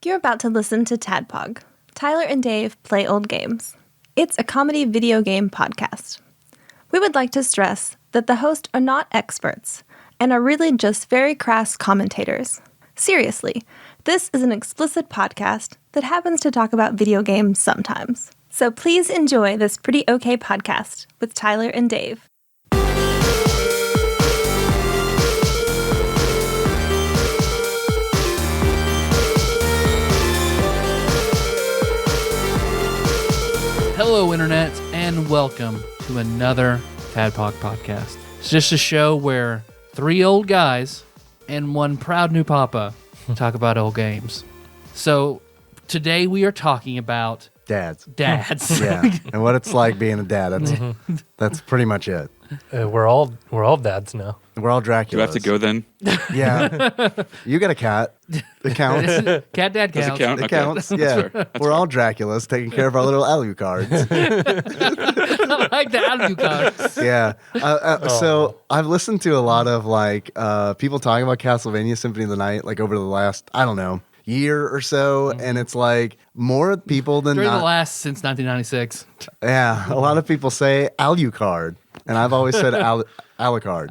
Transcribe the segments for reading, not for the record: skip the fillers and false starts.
You're about to listen to TADPOG, Tyler and Dave Play Old Games. It's a comedy video game podcast. We would like to stress that the hosts are not experts and are really just very crass commentators. Seriously, this is an explicit podcast that happens to talk about video games sometimes. So please enjoy this pretty okay podcast with Tyler and Dave. Hello, Internet, and welcome to another TADPOG podcast. It's just a show where three old guys and one proud new papa talk about old games. So today we are talking about dads. Yeah, and what it's like being a dad. That's pretty much it. We're all dads now. We're all Dracula. Do I have to go then? Yeah. You got a cat. It counts. Cat dad Does counts. it count? It Okay. counts. Yeah. We're all Draculas taking care of our little Alucards. I like the Alucards. Yeah. So I've listened to a lot of people talking about Castlevania Symphony of the Night over the last, I don't know, year or so, and it's more people than During not. the last since 1996. Yeah, a lot of people say Alucard, and I've always said Alucard. Alucard.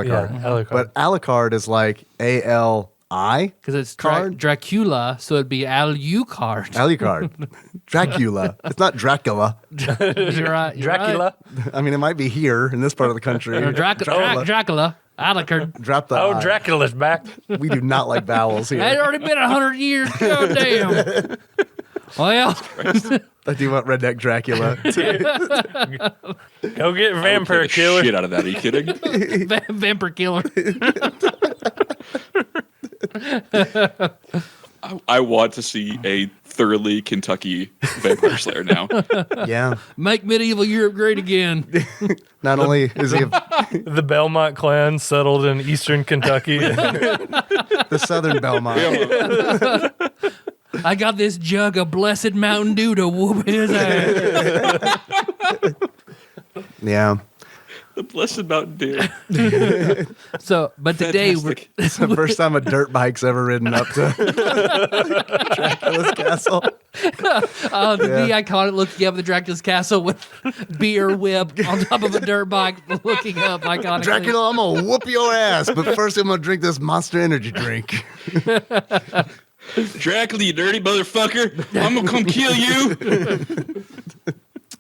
Yeah, Alucard. But Alucard is like A-L-I? Because it's Card? Dracula, so it'd be Alucard. Alucard. Dracula. It's not Dracula. You're right. You're Dracula. I mean, it might be here in this part of the country. Right. Dracula. Alucard. Drop the Oh, I. Dracula's back. We do not like vowels It here. had already been 100 years. God damn. Well, I do want Redneck Dracula. Go get Vampire I would play the Killer. Shit out of that. Are you kidding? Vampire Killer. I want to see a thoroughly Kentucky vampire slayer now. Yeah. Make medieval Europe great again. Not only is he The Belmont clan settled in eastern Kentucky. the Southern Belmont. I got this jug of blessed Mountain Dew to whoop his ass. Yeah. The blessed Mountain Dew. So, but today Fantastic. It's the first time a dirt bike's ever ridden up to Dracula's castle. the iconic looking up at the Dracula's castle with beer whip on top of a dirt bike looking up iconic. Dracula, I'm going to whoop your ass, but first I'm going to drink this Monster Energy drink. Dracula, you dirty motherfucker. I'm going to come kill you.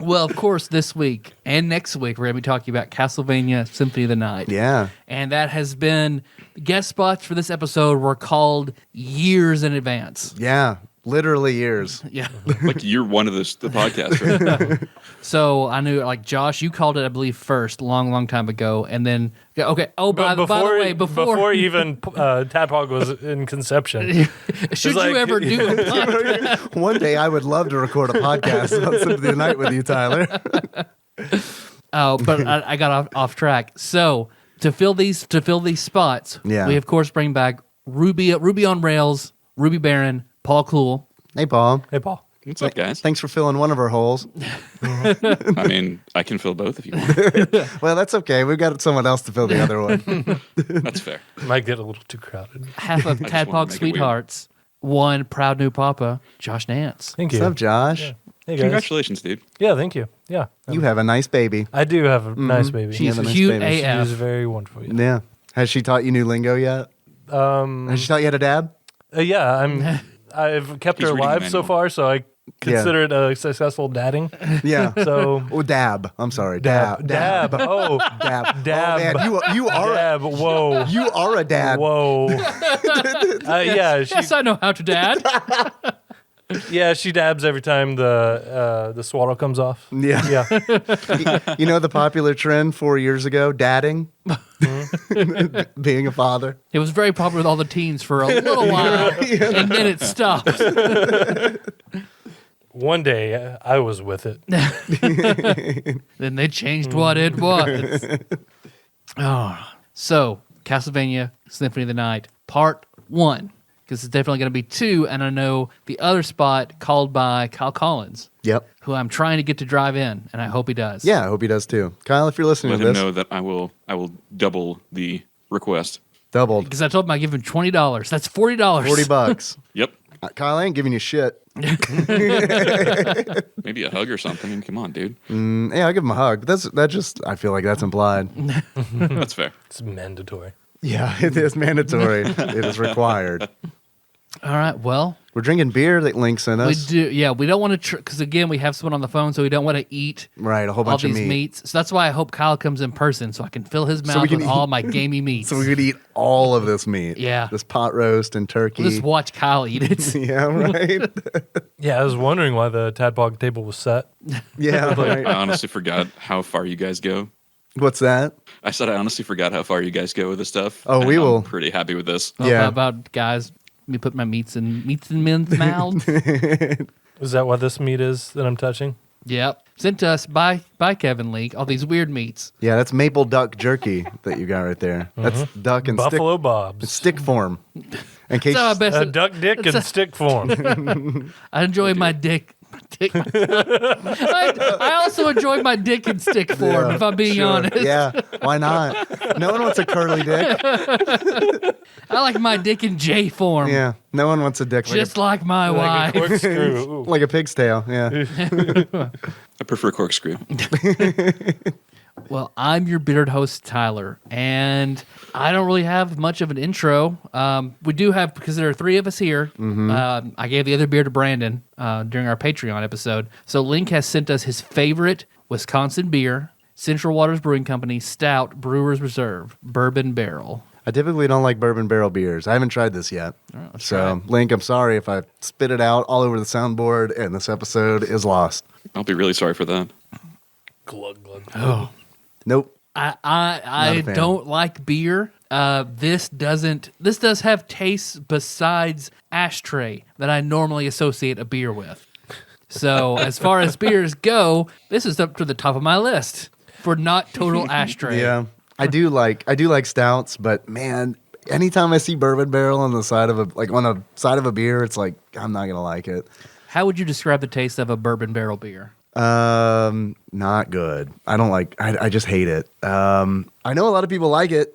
Well, of course, this week and next week, we're going to be talking about Castlevania Symphony of the Night. Yeah. And that has been, guest spots for this episode were called years in advance. Yeah. Literally years. Yeah. Like you're one of the podcast, right? So I knew, Josh, you called it, I believe, first, long time ago. And then, okay. Oh, by the way, before even TADPOG was in conception. should like- you ever do a podcast? One day I would love to record a podcast on Symphony of the Night with you, Tyler. Oh, but I got off track. So to fill these spots, Yeah. we of course bring back Ruby on Rails, Ruby Baron, Paul Clewell. Hey, Paul. Hey, Paul. What's up, guys? Thanks for filling one of our holes. I mean, I can fill both if you want. Well, that's okay. We've got someone else to fill the other one. That's fair. Might get a little too crowded. Half of just wanna Tadpog make it Sweethearts, one proud new papa, Josh Nance. Thank What's you. up, Josh? Yeah. Hey, guys. Congratulations, dude. Yeah, thank you. Yeah. You have a nice baby. I do have a nice baby. She's Yeah, the nice cute baby. She AF. is very wonderful. Yeah. Yeah. Has she taught you new lingo yet? Has she taught you how to dab? Yeah, I've kept He's her reading the alive so manual. far, so I consider it a successful dadding. Yeah. So Oh, dab. I'm sorry. dab. Oh, Dab. dab. Oh, man, you are dab. Whoa. you are a dad. Whoa. Yeah, Yes, I know how to dad. she dabs every time the swaddle comes off. Yeah. Yeah. You know the popular trend 4 years ago, dadding? Being a father. It was very popular with all the teens for a little while, and then it stopped. One day I was with it. Then they changed what it was. Oh, so Castlevania Symphony of the Night, Part 1. Because it's definitely going to be 2, and I know the other spot called by Kyle Collins, Yep. who I'm trying to get to drive in, and I hope he does. Yeah, I hope he does too. Kyle, if you're listening Let to him this, know that I will double the request. doubled. Because I told him I give him $20. That's $40. $40. Yep. Kyle, I ain't giving you shit. Maybe a hug or something. I mean, come on, dude. Yeah, I'll give him a hug. But I feel like that's implied. That's fair. It's mandatory. Yeah, it is mandatory. It is required. All right. Well, We're drinking beer that Link's in we us. do. Yeah, we don't want to because again, we have someone on the phone, so we don't want to eat Right, a whole all bunch of these meat. meats. So that's why I hope Kyle comes in person, so I can fill his mouth we can with eat- all my gamey meats. So we could eat all of this meat. Yeah. This pot roast and turkey. We'll just watch Kyle eat it. Yeah, right. Yeah, I was wondering why the Tadpog table was set. Yeah, right. I honestly forgot how far you guys go. What's that? I said I honestly forgot how far you guys go with this stuff. Oh, and we I'm will. pretty happy with this. Well, Yeah. how about guys? Let me put my meats in men's mouths. Is that what this meat is that I'm touching? Yep. Sent to us by Kevin Leak. All these weird meats. Yeah, that's maple duck jerky that you got right there. That's duck and Buffalo stick, Bob's. stick form. In case So I bet Duck dick and stick form. I enjoy my dick. I also enjoy my dick and stick form, Yeah, if I'm being sure. honest. Yeah, why not? No one wants a curly dick. I like my dick in J form. Yeah, no one wants a dick Just like my Like a wife. corkscrew. Ooh. like a pig's tail. Yeah. I prefer corkscrew. Well, I'm your bearded host, Tyler, and I don't really have much of an intro. We do have, because there are three of us here. I gave the other beer to Brandon during our Patreon episode. So Link has sent us his favorite Wisconsin beer, Central Waters Brewing Company Stout Brewers Reserve Bourbon Barrel. I typically don't like bourbon barrel beers. I haven't tried this yet. let's So, Link, I'm sorry if I spit it out all over the soundboard and this episode is lost. I'll be really sorry for that. Glug, glug. Oh. Nope. I Not a fan. don't like beer. This does have tastes besides ashtray that I normally associate a beer with. So as far as beers go, this is up to the top of my list for not total ashtray. Yeah. I do like stouts, but man, anytime I see bourbon barrel on the side of a beer, it's like I'm not gonna like it. How would you describe the taste of a bourbon barrel beer? Not good. I just hate it. I know a lot of people like it,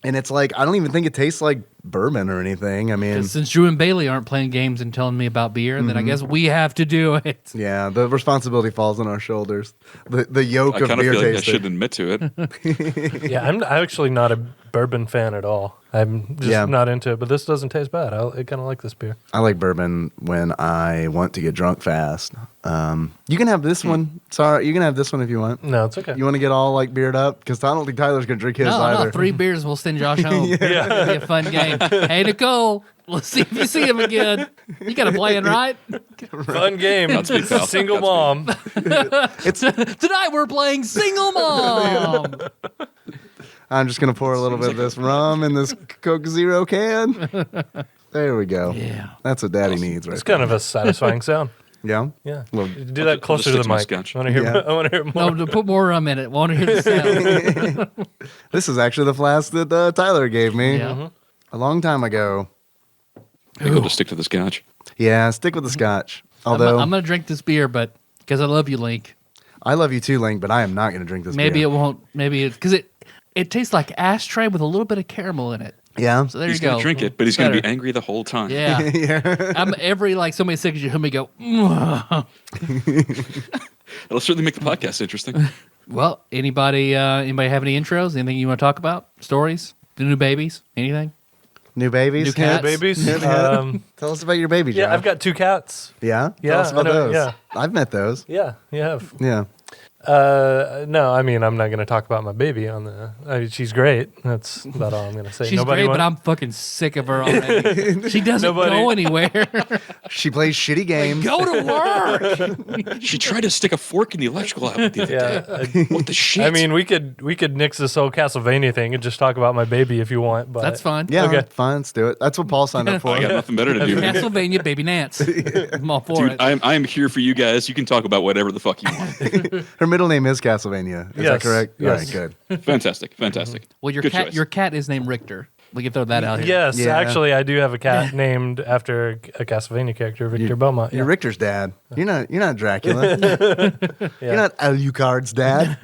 and it's like I don't even think it tastes like bourbon or anything. I mean, Since Drew and Bailey aren't playing games and telling me about beer, then I guess we have to do it. yeah, the responsibility falls on our shoulders. The yoke I of kind of beer feel like I tasting. should admit to it. Yeah, I'm actually not a bourbon fan at all. I'm just not into it, but this doesn't taste bad. I kind of like this beer. I like bourbon when I want to get drunk fast. You can have this one. Sorry, you can have this one if you want. No, it's okay. You want to get all like beered up? Because I don't think Tyler's gonna drink his either. No, 3 beers will send Josh home. It'll be a fun game. Hey, Nicole, let's see if you see him again. You got a plan, right? Fun game. Godspeed, pal. Single Godspeed. mom. Tonight we're playing Single Mom. I'm just gonna pour a little bit of this rum in this Coke Zero can. There we go. Yeah. That's what Daddy needs, right? It's kind of a satisfying sound. Yeah. Yeah. Well, Do that closer to the stick to my mic. scotch. I want to hear. Yeah. I want to hear more. No, to put more rum in it. Want to hear the sound? this is actually the flask that Tyler gave me Yeah. a long time ago. I think I'll just stick to the scotch. Yeah, stick with the scotch. Although I'm going to drink this beer, but because I love you, Link. I love you too, Link, but I am not gonna drink this. Maybe beer. it won't. Maybe it's because it tastes like ashtray with a little bit of caramel in it. Yeah. So there He's you go. gonna drink it, but he's gonna be Better. angry the whole time. Yeah. yeah. I'm every like somebody sick you hear me go. It'll certainly make the podcast interesting. Well, anybody have any intros? Anything you want to talk about? Stories? The new babies? Anything? New babies. New cats. Babies. Tell us about your baby, Josh. Yeah, I've got 2 cats. Yeah. Yeah, Tell us about I know, those. yeah. I've met those. Yeah, you have. Yeah. No, I mean, I'm not going to talk about my baby on the. I mean, she's great. That's about all I'm going to say. She's great, but I'm fucking sick of her already. She doesn't go anywhere. She plays shitty games. Go to work. She tried to stick a fork in the electrical outlet the other day. Yeah, What the shit? I mean, we could nix this whole Castlevania thing and just talk about my baby if you want. But That's fine. Yeah, Okay. fine. Let's do it. That's what Paul signed up for. I got nothing better to do. Castlevania, baby Nance. I'm all for Dude, it. I'm here for you guys. You can talk about whatever the fuck you want. Her middle name is Castlevania. Is Yes. that correct? Yes. All right, good. Fantastic. Fantastic. Well, your Good cat, choice. your cat is named Richter. We can throw that out here. Yes, Yeah. actually, I do have a cat named after a Castlevania character, Victor Belmont. You're Yeah. Richter's dad. You're not Dracula. You're not Alucard's dad.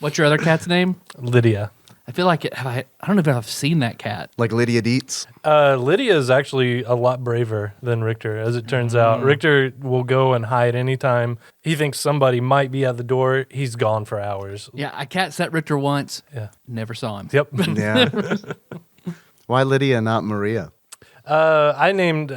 What's your other cat's name? Lydia. I feel like I don't know if I've seen that cat. Like Lydia Dietz. Lydia is actually a lot braver than Richter, as it turns out. Richter will go and hide anytime he thinks somebody might be at the door. He's gone for hours. Yeah, I cat sat Richter once. Yeah. Never saw him. Yep. Yeah. Why Lydia, not Maria? I named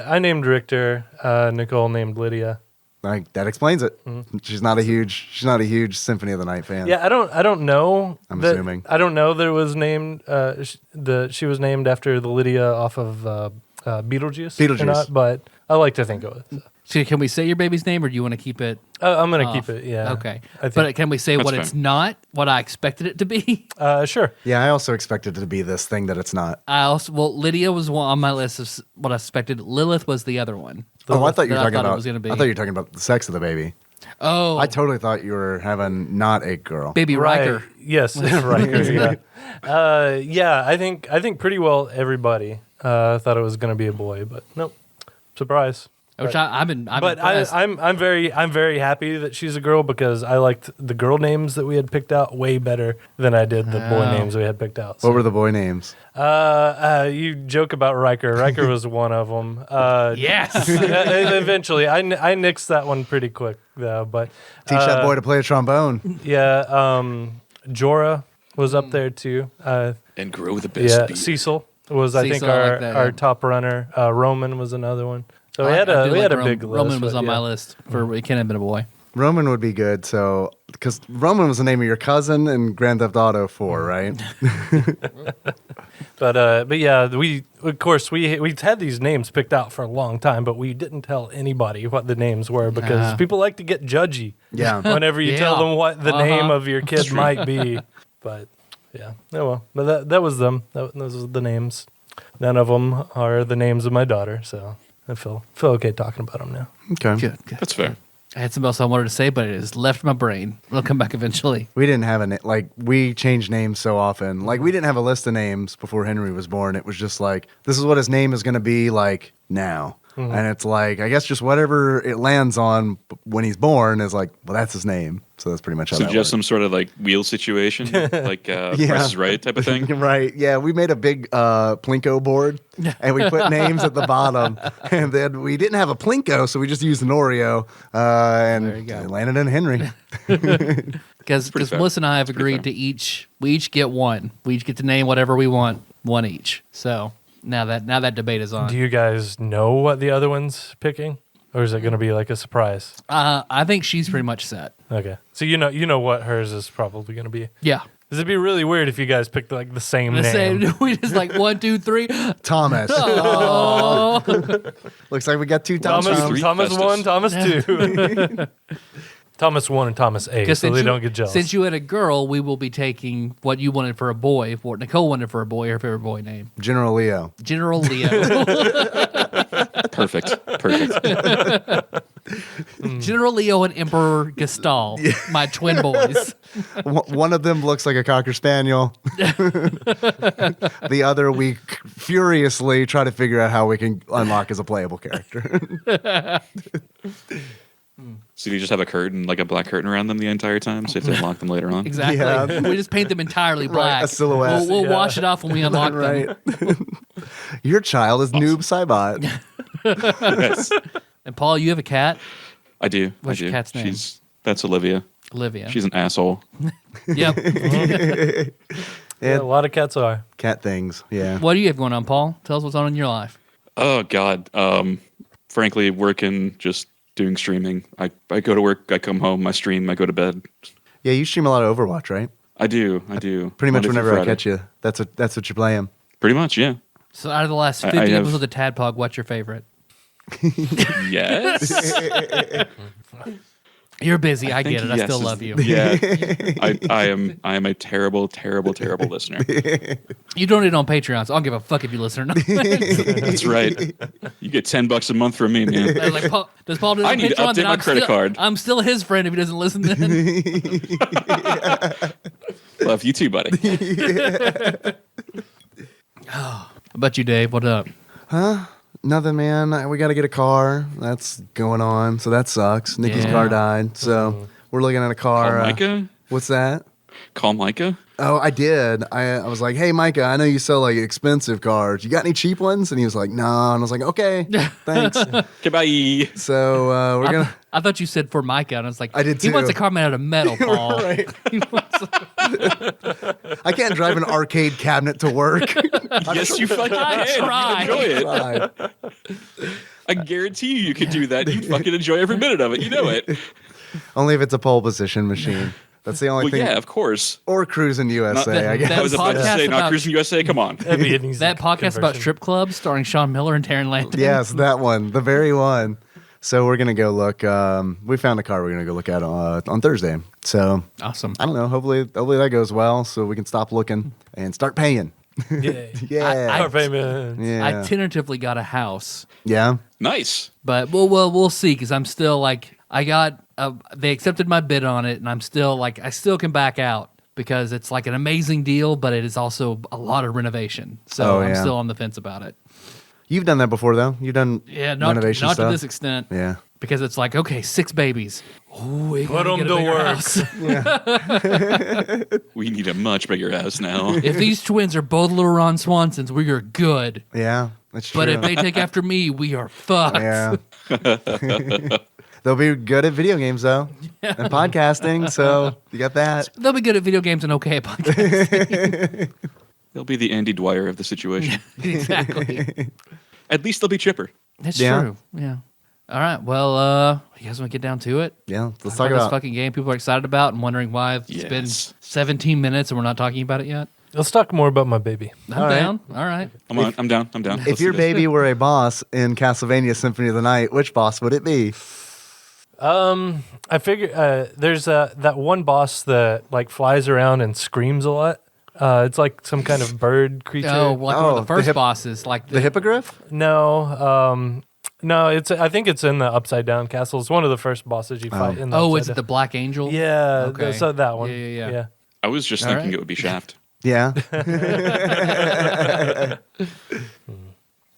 Richter. Nicole named Lydia. Like that explains it. She's not a huge Symphony of the Night fan. Yeah, I don't know. I'm assuming. I don't know that it was named. She was named after the Lydia off of Beetlejuice. Or not, but I like to think of it. So can we say your baby's name, or do you want to keep it? I'm gonna off? keep it. Yeah. Okay. I think- But can we say That's what fair. it's not? What I expected it to be? Sure. Yeah, I also expected it to be this thing that it's not. Lydia was one on my list of what I expected. Lilith was the other one. Oh, I thought you were that I talking thought it about. was gonna be. I thought you were talking about the sex of the baby. Oh, I totally thought you were having not a girl. baby Riker. Yes, Riker. Yeah. I think pretty well everybody thought it was gonna be a boy, but nope. Surprise. Which I'm But impressed. I'm very happy that she's a girl because I liked the girl names that we had picked out way better than I did the boy names we had picked out. What were the boy names? You joke about Riker. Riker was one of them. Yes. Eventually, I nixed that one pretty quick though. But Teach that boy to play a trombone. yeah, Jorah was up there too. And grow the best Yeah, beard. Cecil was I think Cecil, I like that, our yeah. top runner. Roman was another one. So we I had do a like big list. Roman was but on my yeah. list for it can't have been a boy. Roman would be good. So, because Roman was the name of your cousin in Grand Theft Auto 4, right? But yeah, we had these names picked out for a long time, but we didn't tell anybody what the names were because people like to get judgy. Yeah. Whenever you tell Yeah. them what the name of your kid might be. But yeah, oh well. But that was them. Those were the names. None of them are the names of my daughter, so I feel okay talking about them now. Okay. Good. That's fair. I had something else I wanted to say, but it has left my brain. It'll come back eventually. We didn't have we changed names so often. Like, we didn't have a list of names before Henry was born. It was just like, this is what his name is going to be like now. And it's like, I guess just whatever it lands on when he's born is like, well, that's his name. So that's pretty much how So that just some works. sort of like wheel situation, like Price is Right type of thing. Right. Yeah. We made a big Plinko board and we put names at the bottom. And then we didn't have a Plinko, so we just used an Oreo There you and go. it landed in Henry. Because pretty fair. Melissa and I have Pretty agreed fair. to we each get one. We each get to name whatever we want, one each. So now that debate is on. Do you guys know what the other one's picking? Or is it going to be like a surprise? I think she's pretty much set. Okay. So you know what hers is probably going to be. Yeah. Because it'd be really weird if you guys picked like the same The name. same. We just like 1, 2, 3. Thomas. Oh. Looks like we got two Thomas. Three Thomas Festus. 1, Thomas 2. Thomas 1 and Thomas 8, so they don't get jealous. Since you had a girl, we will be taking what you wanted for a boy. What Nicole wanted for a boy, her favorite boy name. General Leo. General Leo. Perfect. General Leo and Emperor Gastal, my twin boys. One of them looks like a Cocker Spaniel. The other, we furiously try to figure out how we can unlock as a playable character. So you just have a curtain, like a black curtain around them the entire time, so you have to unlock them later on. Exactly. Yeah. We just paint them entirely black. a silhouette. We'll wash it off when we unlock them. Right. Your child is Noob Saibot. Yes, And Paul, you have a cat, I do. What's I your do. cat's name? That's Olivia. Olivia. She's an asshole. Yep. Yeah, a lot of cats are. Cat things. Yeah. What do you have going on, Paul? Tell us what's on in your life. Oh God. Frankly, working, just doing streaming. I go to work, I come home, I stream, I go to bed. Yeah, you stream a lot of Overwatch, right? I do. Pretty much Monday through whenever I Friday. catch you, that's what you're playing. Pretty much, yeah. So out of the last I 50 have- episodes of TADPOG, what's your favorite? Yes. You're busy. I get it. I Yes still is- love you. Yeah. I am a terrible, terrible, terrible listener. You donate on Patreon, so I don't give a fuck if you listen or not. That's right. You get $10 a month from me, man. I was like, Paul, does Paul do I on need to Patreon? update Then my credit card. I'm still his friend if he doesn't listen then. Love you too, buddy. How about you, Dave? What up? Nothing, man. We got to get a car. That's going on, so that sucks. Nikki's Yeah. car died, so we're looking at a car. Call Micah? What's that? call Micah? Oh, I did. I was like, hey, Micah, I know you sell like expensive cards. You got any cheap ones? And he was like, no. And I was like, okay, thanks. Goodbye. So we're going to. I thought you said for Micah, and I was like, I did He wants too. a car made out of metal, Paul. Right. I can't drive an arcade cabinet to work. Yes, you fucking can. tried. You enjoy it. Right. I guarantee you could do that. You'd fucking enjoy every minute of it. You know it. Only if it's a pole position machine. That's the only Well, thing. yeah, of course. Or Cruising USA, I guess. I was about to podcast say, not about- Cruising USA. Come on. That'd be an easy That podcast about conversion. strip clubs starring Sean Miller and Taryn Landon. Yes, that one. The very one. So we're going to go look. We found a car we're going to go look at on Thursday. So Awesome. I don't know. Hopefully that goes well so we can stop looking and start paying. Yeah. Yeah. Car payments. Yeah. I tentatively got a house, Yeah. Nice. but we'll see because I'm still like they accepted my bid on it, and I'm still like I still can back out because it's like an amazing deal, but it is also a lot of renovation. So Oh, I'm yeah. still on the fence about it. You've done that before, though. You've done Not renovation to stuff. this extent. Yeah. Because it's like, okay, 6 babies. Ooh, we Put gotta 'em get a to bigger work. house. We need a much bigger house now. If these twins are both little Ron Swansons, we are good. Yeah. That's true. But if they take after me, we are fucked. Yeah. They'll be good at video games, though, and podcasting. So you got that. They'll be good at video games and okay at podcasting. They'll be the Andy Dwyer of the situation. Exactly. At least they'll be chipper. That's Yeah. true. Yeah. All right. Well, you guys want to get down to it? Yeah. Let's Talk talk about this about. fucking game people are excited about and wondering why it's been Yes. 17 minutes and we're not talking about it yet. Let's talk more about my baby. I'm All right. down. All right. I'm down. I'm down. If Let's your do this. baby were a boss in Castlevania Symphony of the Night, which boss would it be? I figure there's that one boss that like flies around and screams a lot. It's like some kind of bird creature. Oh, like one Oh, of the the first hip- bosses. Like The Hippogriff? No, it's. I think it's in the Upside Down Castle. It's one of the first bosses you fight in the Oh, Upside is it Down. the Black Angel? Yeah, Okay. so that one. Yeah. I was just All thinking right. it would be Shaft. Yeah.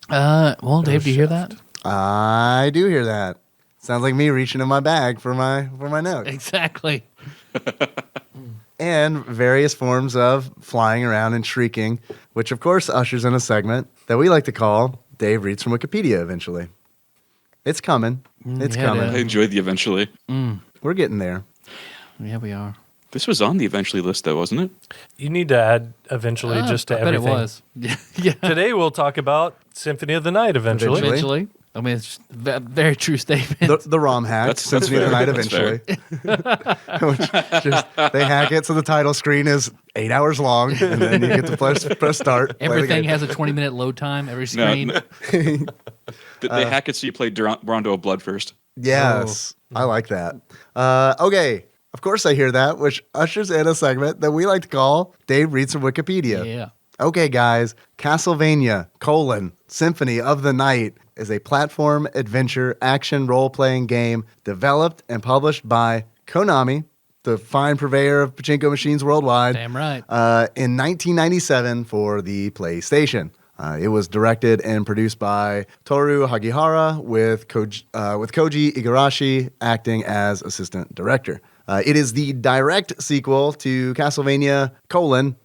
Well, Dave, do you hear that? I do hear that. Sounds like me reaching in my bag for my notes. Exactly. And various forms of flying around and shrieking, which of course ushers in a segment that we like to call Dave Reads from Wikipedia eventually. It's coming. It's yeah, it coming. is. I enjoyed the eventually. We're getting there. Yeah, we are. This was on the eventually list, though, wasn't it? You need to add eventually just to I bet everything. it was. Yeah. Today we'll talk about Symphony of the Night eventually. Eventually. Eventually. I mean, it's a very true statement. The ROM hack, That's Symphony of the fair. Night That's eventually. Which just, they hack it so the title screen is 8 hours long, and then you get to press start. play the Everything game. has a 20-minute load time, every No, screen. no. They hack it so you play Rondo of Blood first. Yes, I like that. Okay, of course I hear that, which ushers in a segment that we like to call Dave Reads from Wikipedia. Yeah. Okay, guys, Castlevania, Symphony of the Night is a platform adventure action role-playing game developed and published by Konami, the fine purveyor of pachinko machines worldwide, Damn right. in 1997 for the PlayStation. It was directed and produced by Toru Hagihara with Koji Igarashi acting as assistant director. It is the direct sequel to Castlevania: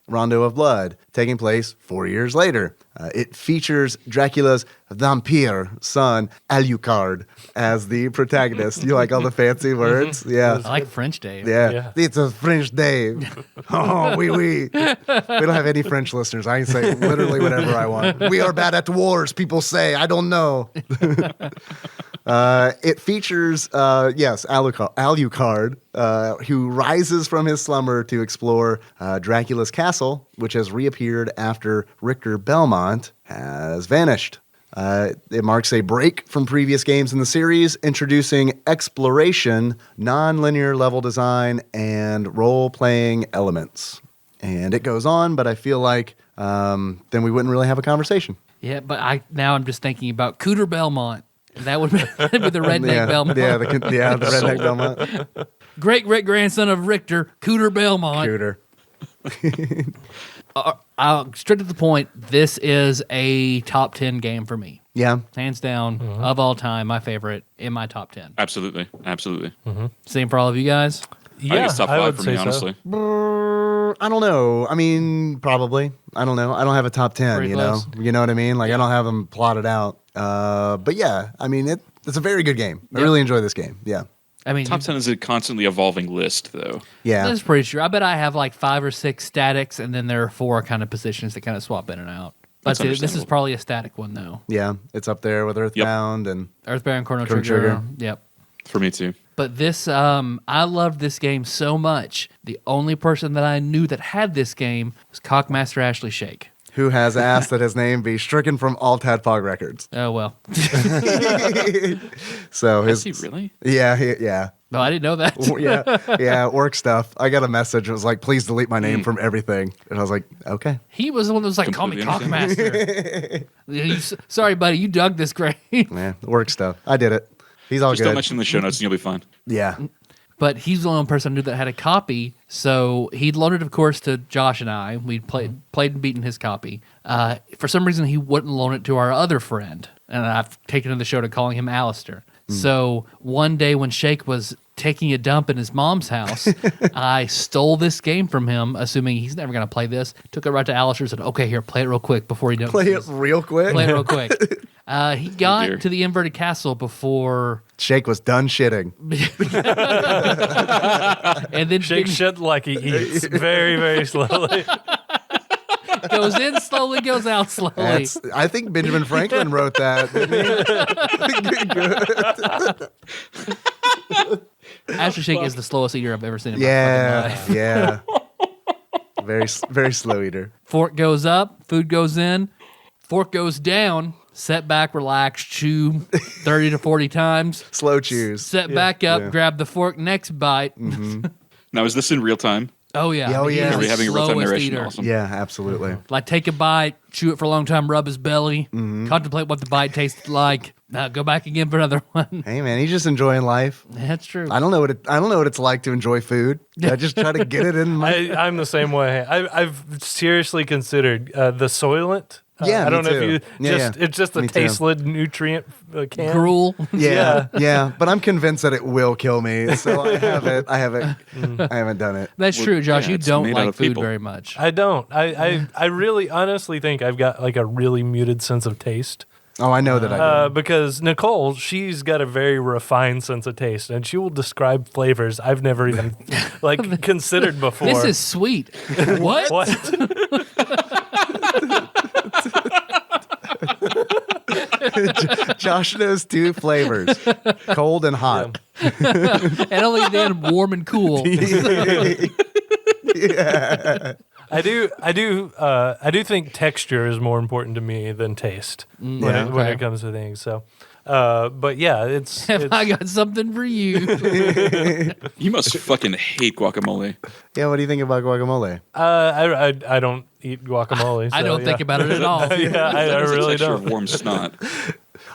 Rondo of Blood, taking place 4 years later. It features Dracula's vampire son, Alucard, as the protagonist. You like all the fancy words? Yeah. I like French Dave. Yeah. Yeah. It's a French Dave. Oh, oui. We don't have any French listeners. I can say literally whatever I want. We are bad at wars, people say. I don't know. It features, Alucard, who rises from his slumber to explore Dracula's castle, which has reappeared after Cooter Belmont has vanished. It marks a break from previous games in the series, introducing exploration, non-linear level design, and role-playing elements. And it goes on, but I feel like then we wouldn't really have a conversation. Yeah, but now I'm just thinking about Cooter Belmont. That would be the redneck Belmont. Yeah, the redneck Belmont. Great-great-grandson of Richter, Cooter Belmont. Cooter. Straight to the point, this is a top 10 game for me. Yeah. Hands down, of all time, my favorite in my top 10. Absolutely. Same for all of you guys? I think it's top I 5 would for say me, so. honestly. I don't know. I mean, probably. I don't know. I don't have a top 10, Pretty you close. know? You know what I mean? Like, I don't have them plotted out. But yeah, I mean, it's a very good game. I Yep. really enjoy this game. Yeah. I mean, Top 10 is a constantly evolving list, though. Yeah. that's pretty true. I bet I have like 5 or 6 statics, and then there are 4 kind of positions that kind of swap in and out. That's But this is understandable. probably a static one, though. Yeah. It's up there with Earthbound and Earthbound, Chrono Chrono Trigger. Trigger. Yep. For me, too. But this, I loved this game so much. The only person that I knew that had this game was Cockmaster Ashley Shake. who has asked that his name be stricken from all TADPOG records. Oh, well. So Is his he really? Yeah, yeah. No, I didn't know that. Yeah, work stuff. I got a message. It was like, please delete my name from everything. And I was like, okay. He was the one that was like, call me Completely Cockmaster. Sorry, buddy, you dug this grave. Yeah, work stuff. I did it. He's all Just good. don't mention the show notes and you'll be fine. Yeah. But he's the only person I knew that had a copy, so he'd loaned it, of course, to Josh and I. We'd played and beaten his copy. For some reason, he wouldn't loan it to our other friend, and I've taken to the show to calling him Alistair. So one day when Shake was taking a dump in his mom's house, I stole this game from him, assuming he's never going to play this. Took it right to Alistair and said, okay, here, play it real quick before he does. Play it real quick. Play it real quick. He got dear. to the inverted castle before... Shake was done shitting. And then Shake shit like he eats very, very slowly. goes in slowly, goes out slowly. I think Benjamin Franklin wrote that. Ashley Shake is the slowest eater I've ever seen in my fucking life. Yeah. Very, very slow eater. Fork goes up, food goes in, fork goes down, set back, relax, chew 30 to 40 times, Slow chews. set back up, Yeah. grab the fork, next bite. Now, is this in real time? Oh, yeah. Oh, He's yeah. the Are we having a real time slowest narration? eater. Awesome. Yeah, absolutely. Like, take a bite, chew it for a long time, rub his belly, contemplate what the bite tasted like, go back again for another one. Hey man, he's just enjoying life. That's true. I don't know what it's like to enjoy food. I just try to get it in my. I'm the same way. I've seriously considered the Soylent. Yeah, I don't me know if too. you Yeah, just it's just a Me too. tasteless nutrient can. Gruel. Yeah, but I'm convinced that it will kill me. So I haven't. I haven't done it. That's true, Josh. yeah, you it's don't made out like of food people. very much. I don't. I really honestly think I've got like a really muted sense of taste. Oh, I know that I do. Because Nicole, she's got a very refined sense of taste, and she will describe flavors I've never even like considered before. This is sweet. What? what? Josh knows 2 flavors: cold and hot. And only then warm and cool. I do think texture is more important to me than taste when okay. it comes to things. So, but yeah, it's Have I got something for you? You must fucking hate guacamole. Yeah, what do you think about guacamole? I don't eat guacamole. I so, don't yeah. think about it at all. Yeah, I That is the really texture don't. of warm snot.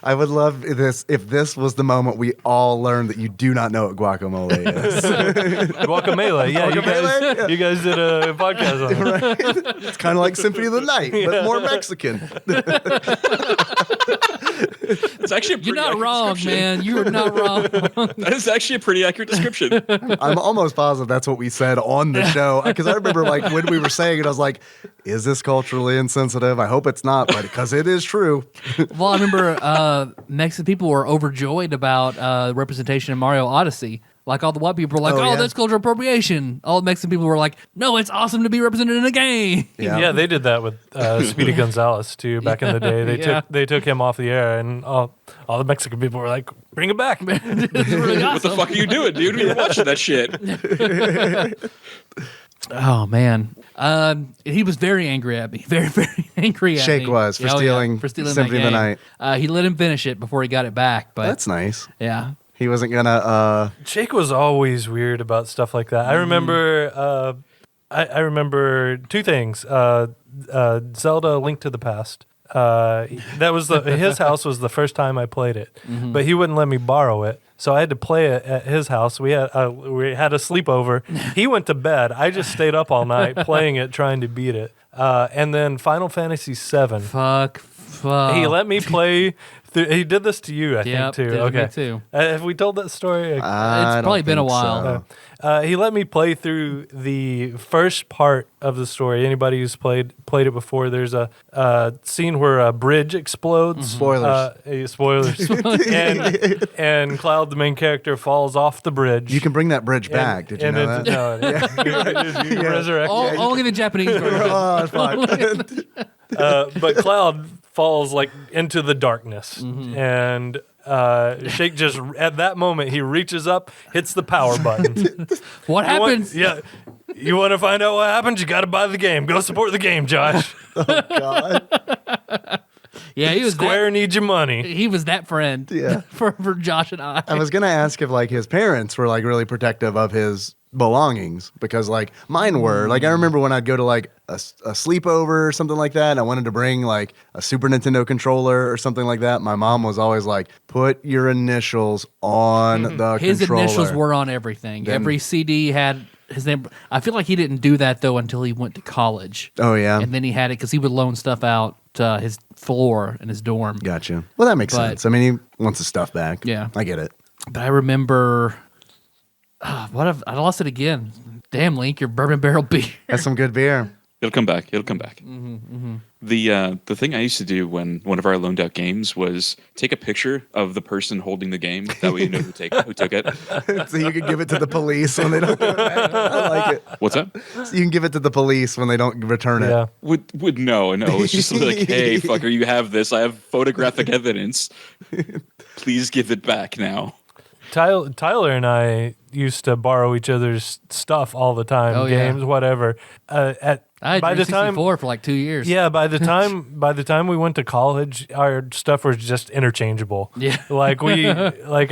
I would love this if this was the moment we all learned that you do not know what guacamole is. Guacamole. Yeah, Guacamole? you guys did a podcast on it. It's kind of like Symphony of the Night, but more Mexican. It's actually a pretty You're not accurate wrong, description. man. You are not wrong. That is actually a pretty accurate description. I'm almost positive that's what we said on the show because I remember like when we were saying it, I was like, "Is this culturally insensitive? I hope it's not, but because it is true." Well, I remember Mexican people were overjoyed about representation in Mario Odyssey. Like all the white people were like, Oh, "Oh, yeah. that's cultural appropriation." All the Mexican people were like, "No, it's awesome to be represented in a game." Yeah, they did that with Speedy Gonzalez too. Back in the day, Yeah. they took him off the air, and all the Mexican people were like, "Bring him back." It's really What the awesome. fuck are you doing, dude? We were watching that shit. Oh man, he was very angry at me. Very, very angry at Shake me. was for stealing Symphony of the that game. Night. He let him finish it before he got it back. But That's nice. yeah, He wasn't gonna. Jake was always weird about stuff like that. I remember, I remember 2 things. Zelda: Link to the Past. That was his house was the first time I played it, but he wouldn't let me borrow it, so I had to play it at his house. We had a sleepover. He went to bed. I just stayed up all night playing it, trying to beat it. And then Final Fantasy VII. fuck He let me play. He did this to you, I Yep, think, too. did it to me Okay. too. Have we told that story? It's probably been a while. He let me play through the first part of the story. Anybody who's played it before, there's a scene where a bridge explodes. Spoilers. and Cloud, the main character, falls off the bridge. You can bring that bridge back. Did you know that? No, you resurrect it. Only the Japanese version. Oh, fuck. But Cloud falls like into the darkness, and Shake just at that moment he reaches up, hits the power button. What happens? You want to find out what happens? You got to buy the game. Go support the game, Josh. Oh, God. Yeah, he was Square needs your money. He was that friend. Yeah. for Josh and I. I was going to ask if, like, his parents were, like, really protective of his belongings, because, like, mine were. Like, I remember when I'd go to, like, a sleepover or something like that, and I wanted to bring, like, a Super Nintendo controller or something like that. My mom was always like, put your initials on the His controller. initials were on everything. Every CD had his name. I feel like he didn't do that, though, until he went to college. Oh, yeah. And then he had it because he would loan stuff out to his floor in his dorm. Gotcha. Well, that makes sense. I mean, he wants his stuff back. Yeah. I get it. But I remember, I lost it again. Damn, Link, your bourbon barrel beer. That's some good beer. It'll come back. The thing I used to do when one of our loaned out games was take a picture of the person holding the game. That way you know who took it. So you can give it to the police when they don't give it back. I like it. What's up? So you can give it to the police when they don't return it. Yeah. Would no. It's just like, hey, fucker, you have this. I have photographic evidence. Please give it back now. Tyler and I used to borrow each other's stuff all the time, games, whatever. I had 364 for like 2 years. Yeah, by the time we went to college, our stuff was just interchangeable. Yeah, like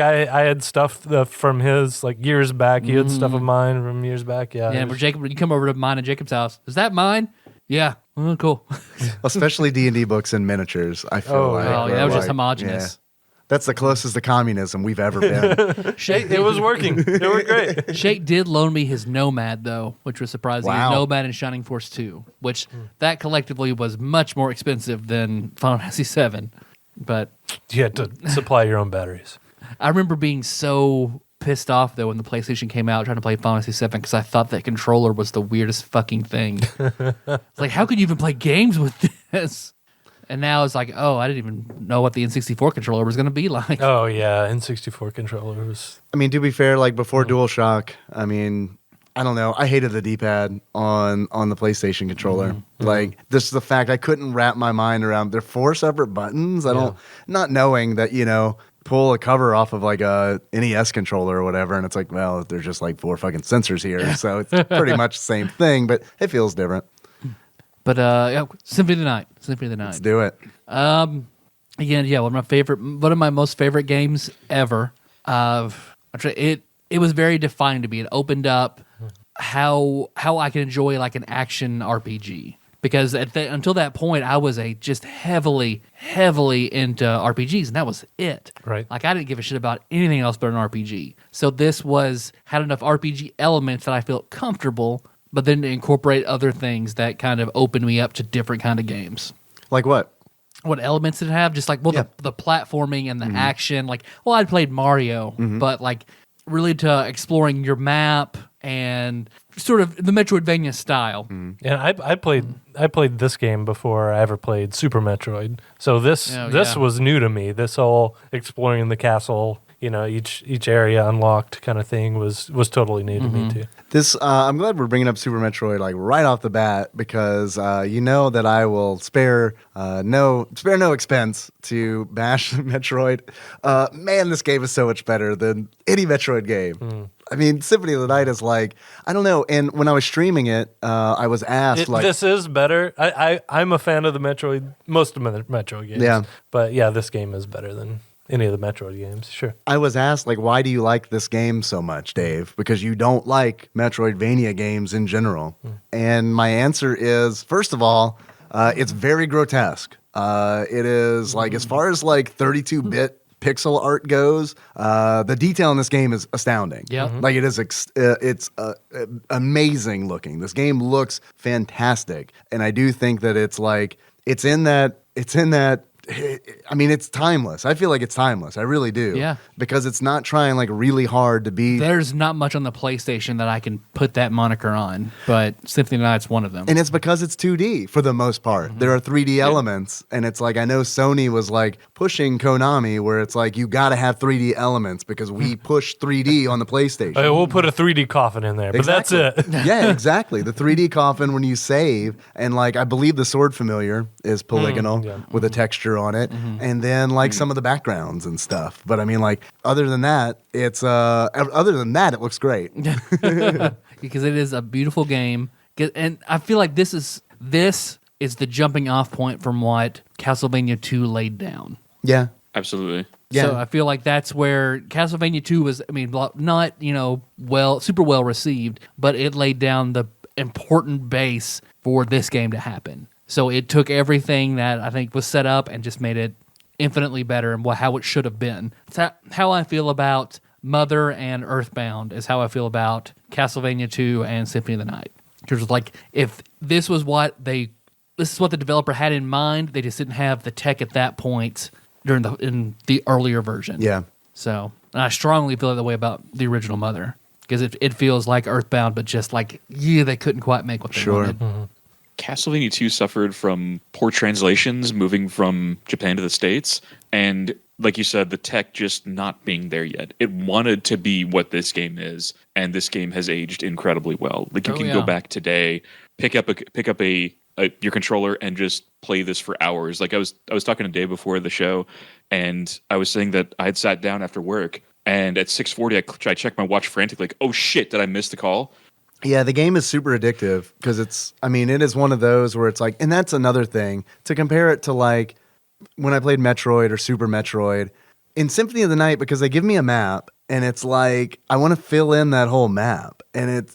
I had stuff from his like years back. He had stuff of mine from years back. Yeah, yeah. Where Jacob, you come over to mine and Jacob's house. Is that mine? Yeah. Oh, cool. Especially D&D books and miniatures. I feel like. Oh, yeah, that was just homogenous. Yeah. That's the closest to communism we've ever been. It was working. It worked great. Shake did loan me his Nomad, though, which was surprising. Wow. His Nomad and Shining Force 2, which that collectively was much more expensive than Final Fantasy 7. But You had to supply your own batteries. I remember being so pissed off, though, when the PlayStation came out trying to play Final Fantasy 7 because I thought that controller was the weirdest fucking thing. It's like, how could you even play games with this? And now it's like, oh, I didn't even know what the N64 controller was going to be like. Oh, yeah. N64 controller was... I mean, to be fair, like before DualShock, I mean, I don't know. I hated the D-pad on the PlayStation controller. Like, this is the fact I couldn't wrap my mind around. They're 4 separate buttons. Not knowing that, pull a cover off of like a NES controller or whatever, and it's like, well, there's just like 4 fucking sensors here. So it's pretty much the same thing, but it feels different. But Symphony of the Night. Let's do it. Again, yeah, one of my most favorite games ever. It was very defining to me. It opened up how I can enjoy like an action RPG. Because until that point, I was just heavily into RPGs, and that was it. Right. Like I didn't give a shit about anything else but an RPG. So this had enough RPG elements that I felt comfortable, but then to incorporate other things that kind of opened me up to different kind of games. Like what? What elements did it have? Just like, well, the platforming and the action. Like, well, I'd played Mario, but like really to exploring your map and sort of the Metroidvania style. And I played this game before I ever played Super Metroid. So this was new to me. This whole exploring the castle, each area unlocked kind of thing was totally new to me too. This I'm glad we're bringing up Super Metroid like right off the bat, because you know that I will spare no expense to bash Metroid. Man, this game is so much better than any Metroid game. I mean, Symphony of the Night is like, I don't know. And when I was streaming it, I was asked this is better. I'm a fan of the most of the Metroid games. Yeah. But yeah, this game is better than any of the Metroid games, sure. I was asked, like, why do you like this game so much, Dave? Because you don't like Metroidvania games in general. And my answer is, first of all, it's very grotesque. It is, like, as far as, like, 32-bit pixel art goes, the detail in this game is astounding. Yeah. Like, it is, it's amazing looking. This game looks fantastic. And I do think that it's, like, it's in that I mean, it's timeless. I feel like it's timeless. I really do. Yeah. Because it's not trying like really hard to be. There's not much on the PlayStation that I can put that moniker on, but Symphony of the Night's one of them. And it's because it's 2D for the most part. There are 3D elements, and it's like I know Sony was like pushing Konami, where it's like you got to have 3D elements because we push 3D on the PlayStation. Hey, we'll put a 3D coffin in there, but that's it. Yeah, exactly. The 3D coffin when you save, and like I believe the sword familiar is polygonal with a texture on it, and then like some of the backgrounds and stuff. But I mean, like other than that, it looks great. Because it is a beautiful game, and I feel like this is the jumping off point from what Castlevania 2 laid down. Yeah, Absolutely. yeah. So I feel like that's where Castlevania 2 was, I mean, not, super well received, but it laid down the important base for this game to happen. So it took everything that I think was set up and just made it infinitely better and how it should have been. It's how I feel about Mother and Earthbound is how I feel about Castlevania 2 and Symphony of the Night. Because like if this is what the developer had in mind, they just didn't have the tech at that point in the earlier version. Yeah. So and I strongly feel that way about the original Mother. Because it feels like Earthbound, but just like, they couldn't quite make what they wanted. Castlevania 2 suffered from poor translations moving from Japan to the States. And like you said, the tech just not being there yet. It wanted to be what this game is. And this game has aged incredibly well. Like you can go back today, pick up your controller and just play this for hours. Like I was talking to Dave before the show, and I was saying that I had sat down after work, and at 6:40 I checked my watch frantically, like, oh shit, did I miss the call? Yeah, the game is super addictive because it is one of those where it's like, and that's another thing to compare it to like when I played Metroid or Super Metroid in Symphony of the Night, because they give me a map and it's like I want to fill in that whole map, and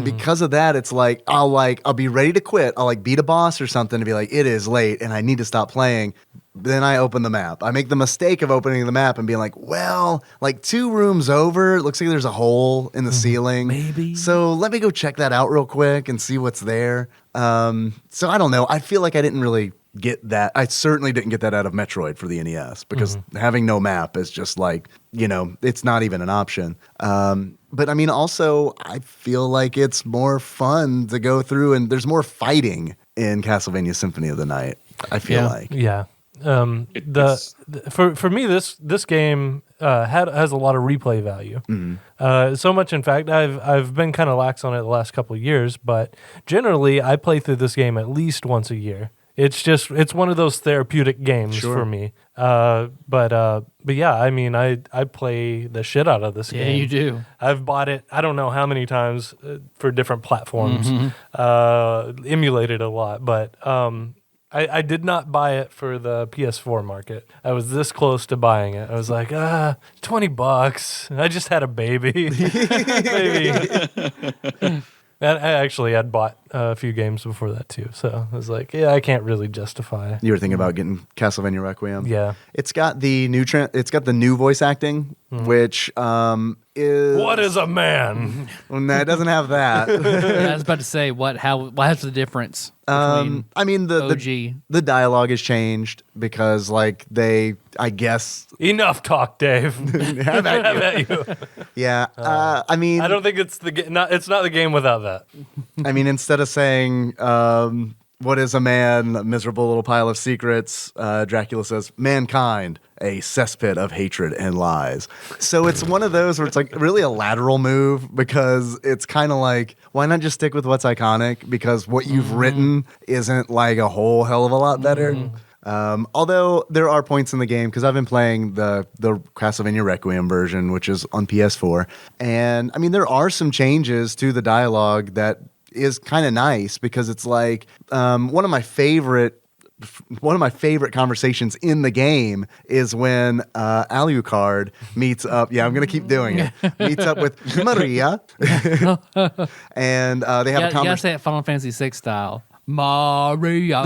because of that, it's like I'll be ready to quit. I'll like beat a boss or something to be like, it is late and I need to stop playing. Then I open the map. I make the mistake of opening the map and being like, well, like 2 rooms over, it looks like there's a hole in the ceiling. Maybe. So let me go check that out real quick and see what's there. So I don't know. I feel like I didn't really get that. I certainly didn't get that out of Metroid for the NES because having no map is just like, it's not even an option. But I mean, also, I feel like it's more fun to go through, and there's more fighting in Castlevania Symphony of the Night, I feel like. Yeah. For me, this game has a lot of replay value. So much, in fact, I've been kind of lax on it the last couple of years, but generally I play through this game at least once a year. It's one of those therapeutic games for me. But yeah, I mean, I play the shit out of this game. Yeah, you do. I've bought it I don't know how many times for different platforms, emulated a lot, but I did not buy it for the PS4 market. I was this close to buying it. I was like, $20. I just had a baby. Maybe. And I actually had bought a few games before that too. So I was like, I can't really justify. You were thinking about getting Castlevania Requiem. Yeah. It's got the new voice acting, which is What is a man? Well, no, it doesn't have that. I was about to say, what's the difference between I mean the dialogue has changed because like I guess Enough talk, Dave. how about you? Yeah. I mean I don't think it's it's not the game without that. I mean, instead of saying what is a man, a miserable little pile of secrets, Dracula says, mankind, a cesspit of hatred and lies. So it's one of those where it's like really a lateral move because it's kind of like, why not just stick with what's iconic? Because what you've written isn't like a whole hell of a lot better. Although there are points in the game, because I've been playing the Castlevania Requiem version, which is on PS4, and I mean there are some changes to the dialogue that is kind of nice because it's like one of my favorite conversations in the game is when Alucard meets up. Yeah, I'm gonna keep doing it. Meets up with Maria, and they have a conversation. You gotta say it Final Fantasy VI style. Maria.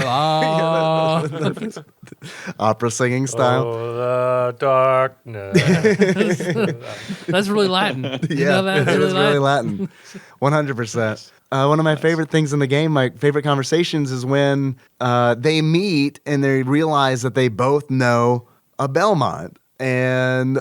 Opera singing style. Oh, the darkness. That's really Latin. You know that? It is really Latin. 100%. One of my favorite things in the game, my favorite conversations, is when they meet and they realize that they both know a Belmont. And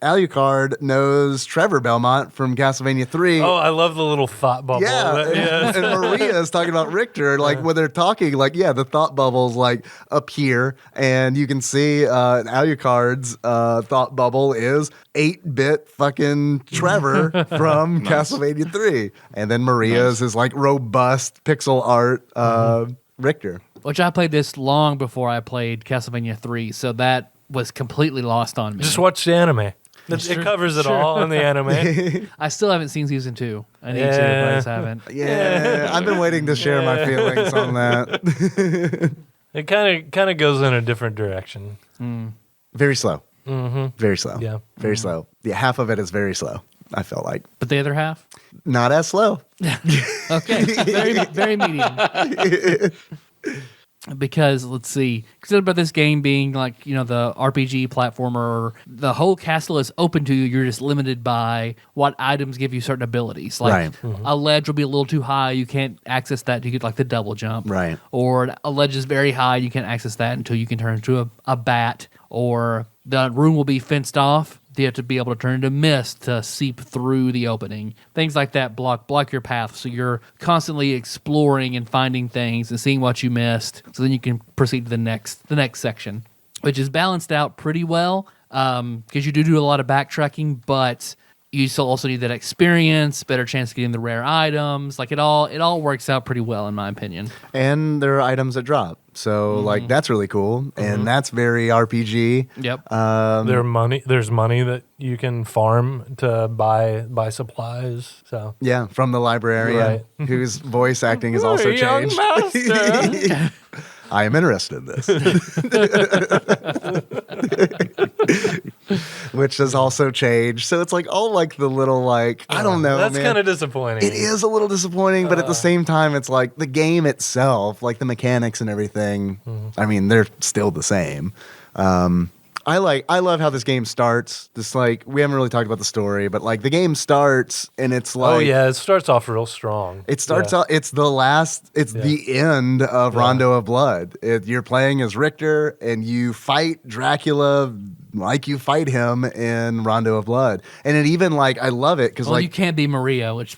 Alucard knows Trevor Belmont from Castlevania 3. Oh, I love the little thought bubble. Yeah, and Maria is talking about Richter. Like when they're talking, like the thought bubbles like appear, and you can see Alucard's thought bubble is 8-bit fucking Trevor from Castlevania 3, and then Maria's is like robust pixel art Richter. Which I played this long before I played Castlevania 3, so that was completely lost on me. Just watch the anime. It covers it all in the anime. I still haven't seen season 2. I need to, but I just haven't. Yeah, I've been waiting to share my feelings on that. It kind of goes in a different direction. Very slow. Mm-hmm. Very slow. Yeah. Very slow. Yeah, half of it is very slow, I felt like. But the other half? Not as slow. Okay. Very, very medium. Because let's see, consider about this game being like, the RPG platformer, the whole castle is open to you. You're just limited by what items give you certain abilities. Like a ledge will be a little too high. You can't access that until you get like the double jump. Right. Or a ledge is very high. You can't access that until you can turn into a bat. Or the room will be fenced off. You have to be able to turn into mist to seep through the opening. Things like that block your path. So you're constantly exploring and finding things and seeing what you missed. So then you can proceed to the next section, which is balanced out pretty well because you do a lot of backtracking, but you still also need that experience, better chance of getting the rare items. Like it all works out pretty well in my opinion. And there are items that drop. So like that's really cool. And that's very RPG. Yep. There's money that you can farm to buy supplies. So Yeah, from the librarian whose voice acting has also young changed. master. I am interested in this. Which has also changed. So it's like all like the little like, I don't know, That's man. kind of disappointing. It is a little disappointing, but at the same time, it's like the game itself, like the mechanics and everything. I mean, they're still the same. I love how this game starts. This like we haven't really talked about the story, but like the game starts and it's like it starts off real strong. It starts out. It's the end of Rondo of Blood. You're playing as Richter and you fight Dracula like you fight him in Rondo of Blood, and it even like I love it because you can't be Maria, which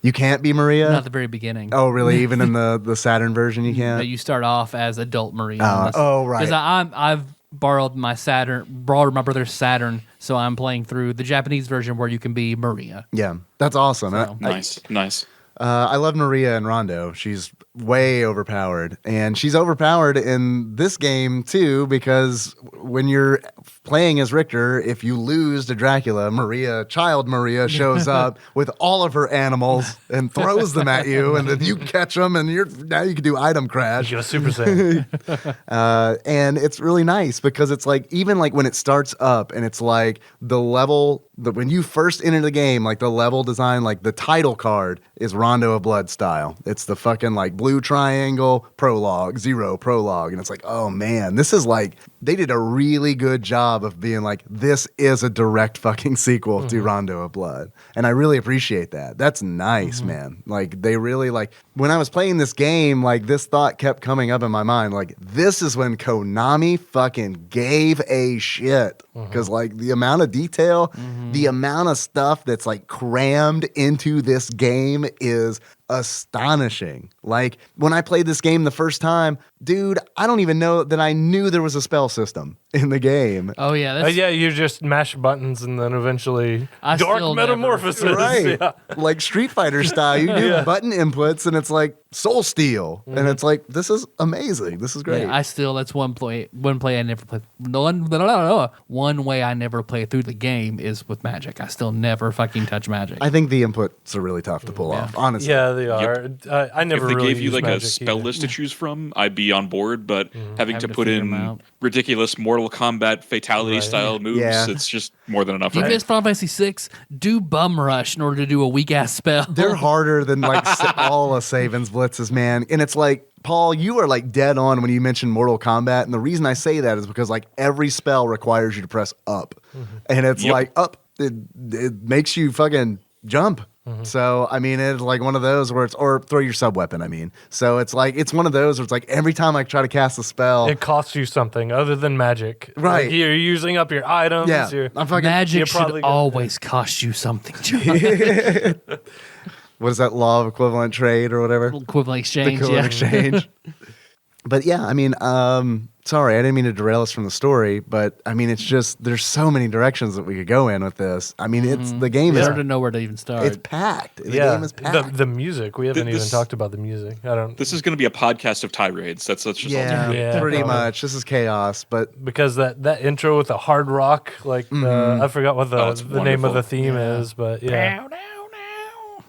you can't be Maria. not at the very beginning. Oh, really? Even in the Saturn version, you can't. But you start off as adult Maria. Right. Because I've borrowed my brother's Saturn, so I'm playing through the Japanese version where you can be Maria. Yeah, that's awesome. So, Nice. I love Maria and Rondo. She's way overpowered. And she's overpowered in this game, too, because when you're playing as Richter, if you lose to Dracula, Child Maria shows up with all of her animals and throws them at you, and then you catch them, and now you can do item crash. You get a Super Saiyan. And it's really nice because it's like, even like when it starts up and it's like the level, when you first enter the game, like the level design, like the title card is Rondo of Blood style. It's the fucking like blue triangle, prologue, 0 prologue. And it's like, oh man, this is like, they did a really good job of being like, this is a direct fucking sequel to Rondo of Blood. And I really appreciate that. That's nice, man. Like they really like, when I was playing this game, like this thought kept coming up in my mind. Like this is when Konami fucking gave a shit. Because like the amount of detail, the amount of stuff that's like crammed into this game is astonishing. Like when I played this game the first time, dude, I don't even know that I knew there was a spell system in the game. Oh yeah, you just mash buttons and then eventually I dark still metamorphosis. Right. Yeah. Like Street Fighter style. You do button inputs and it's like Soul Steel. And it's like, this is amazing. This is great. Yeah, that's one play I never played. One way I never play through the game is with magic. I still never fucking touch magic. I think the inputs are really tough to pull off, honestly. Yeah, they are. I never If they really gave you used like a magic spell either. list to choose from, I'd be on board. But having to Having to put figure 'em in out. ridiculous Mortal Kombat fatality style moves, Yeah. it's just more than enough. you For me. guys Final Fantasy 6 do bum rush in order to do a weak ass spell. They're harder than like all of Saban's blitzes, man. And it's like, Paul, you are like dead on when you mentioned Mortal Kombat. And the reason I say that is because like every spell requires you to press up. And it's like up, it makes you fucking jump. So, I mean, it's like one of those where it's, or throw your sub weapon, I mean. So it's like, it's one of those where it's like every time I try to cast a spell. It costs you something other than magic. Right. Like you're using up your items. Yeah. I'm fucking, Magic should always cost you something, John. what is that law of equivalent trade or whatever? Equivalent exchange, Equivalent exchange. But yeah, I mean, sorry, I didn't mean to derail us from the story, but I mean, it's just, there's so many directions that we could go in with this. I mean, it's, the game It's is, hard to know where to even start. it's packed. The game is packed. The music, we haven't even talked about the music. This is going to be a podcast of tirades. That's just all it's yeah, gonna be. Yeah, pretty probably. much. This is chaos, but Because that intro with the hard rock, like I forgot what it's the name of wonderful. the theme is, but yeah.